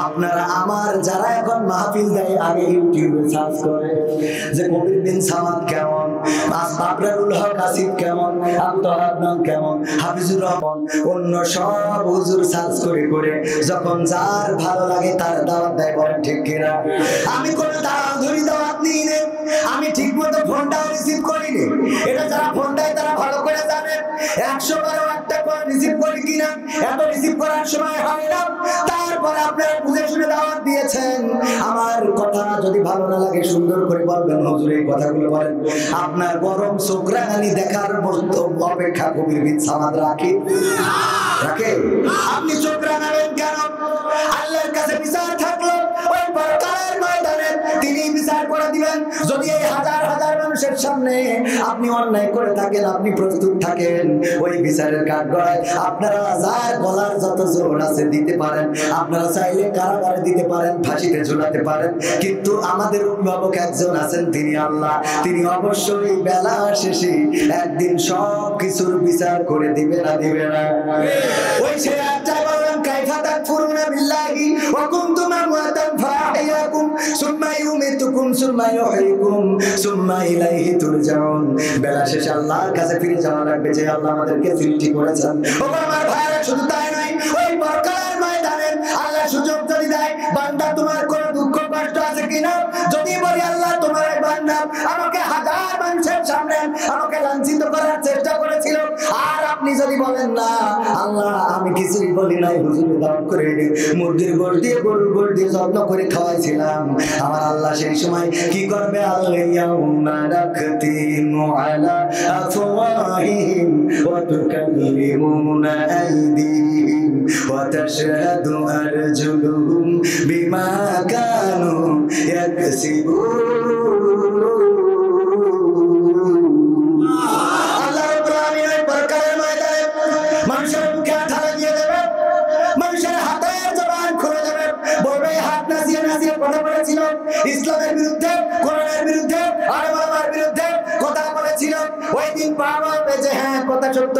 আপনারা আমার যারা এখন মাহফিল দেয় আগে ইউটিউবে সার্চ করে যে কবির বিন সামাদ কেমন, আবরারুল হক আসিফ কেমন, আব্দুল কেমন, হাফিজুর রহমান, অন্য সব হুজুর সার্চ করে করে যখন যার ভালো লাগে তার দাওয়াত দেয়। বলেন ঠিক কিনা? আমি কোন ধরি দাওয়াত নিই নে, আমি ঠিক মতো ফোনটাও রিসিভ করিনি। এটা যারা ফোন দেয় তারা ভালো করে জানে 100 বারও একটা করে রিসিভ করি কিনা। এত রিসিভ করার সময় হয় না। তারপরে আপনারা বুঝে শুনে দাওয়াত দিয়েছেন। আমার কথা যদি ভালো না লাগে সুন্দর করে বলবেন, হুজুর এই কথাগুলো বলেন। আপনার গরম চোখ রাঙানি দেখার অপেক্ষা কবির বিন সামাদ রাখে? আপনি চোখ রাঙাবেন কেন? আল্লাহর কাছে বিচার থাকলো, ওই পরকালের ময়দানে তিনি বিচার করে দিবেন। যদি এই হাজার হাজার মানুষের সামনে আপনি অন্যায় করে থাকেন, আপনি প্রস্তুত থাকেন ওই বিচারের কাঠগড়ায় আপনারা যার গলার যত জোর আছে দিতে পারেন। আপনারা চাইলে কারাগারে দিতে পারেন, ফাঁসিতে ঝুলাতে পারেন। কিন্তু আমাদের অভিভাবক একজন আছেন, তিনি আল্লাহ। তিনি অবশ্যই বেলা শেষে একদিন সব কিছুর বিচার করে দিবে না দিবে না? ওই সে একটা বলেন কাইফা তাকফুরুনা বিল্লাহি ওয়া কুনতুম আমওয়াতান ফাআহইয়াকুম সুম্মা ইউমিতুকুম সুম্মা ইউহয়িকুম সুম্মা ইলাইহি তুরজাউন। বেলা শেষে আল্লাহর কাছে ফিরে যাওয়া লাগবে, যে আল্লাহ আমাদেরকে সৃষ্টি করেছেন। ও আমার ভাইরা, শুধু তাই নয়, ওই পরকালের ময়দানে আল্লাহ সুযোগ যদি দেয়, বান্দা তোমার কোনো দুঃখ কষ্ট আছে কিনা, যদি বলি আল্লাহ তোমার এই বান্দা আমাকে হাজার মানুষের সামনে আমাকে লাঞ্ছিত করার চেষ্টা করেছিল, আর আপনি যদি বলেন না আল্লাহ আমি কিছুই বলি নাই, হুজুরে দাওয়াত করে মুরগির গোশত দিয়ে গরুর গোশত দিয়ে যত্ন করে খাওয়াইছিলাম, আমার আল্লাহ সেই সময় কি করবে? আল্লাহুম্মা রাখতিমু আলা আফওয়াহিহিম ওয়া তুকাল্লিমুনা আইদিহিম ওয়া তাশহাদু আরজুলুহুম বিমা কানু ইয়াকসিবুন। আল্লাহ রাব্বুল আলামিন পরকালের ময়দানে মানুষের মুখে ঠাড়া দিয়ে দেবে, মানুষের হাতের জবান খুলে দেবে, বলবে হাত নাচিয়ে নাচিয়ে কথা বলেছিল ইসলামের বিরুদ্ধে, কোরআনের বিরুদ্ধে, আলেমার বিরুদ্ধে কথা বলেছিল। ওই দিন পা বলবে যে হ্যাঁ কথা সত্য,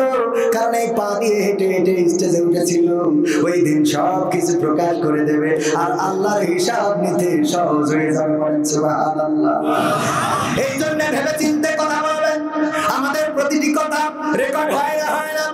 কারণ এই পা দিয়ে হেঁটে হেঁটে স্টেজে উঠেছিল। ওই দিন সব কিছু প্রকাশ করে দেবে, আর আল্লাহর হিসাব নিতে সহজ হয়ে যাবে। বলেন সুবহানাল্লাহ। এই জন্য ভেবে চিন্তে কথা বলবেন। আমাদের প্রতিটি কথা রেকর্ড হয় না, হয় না।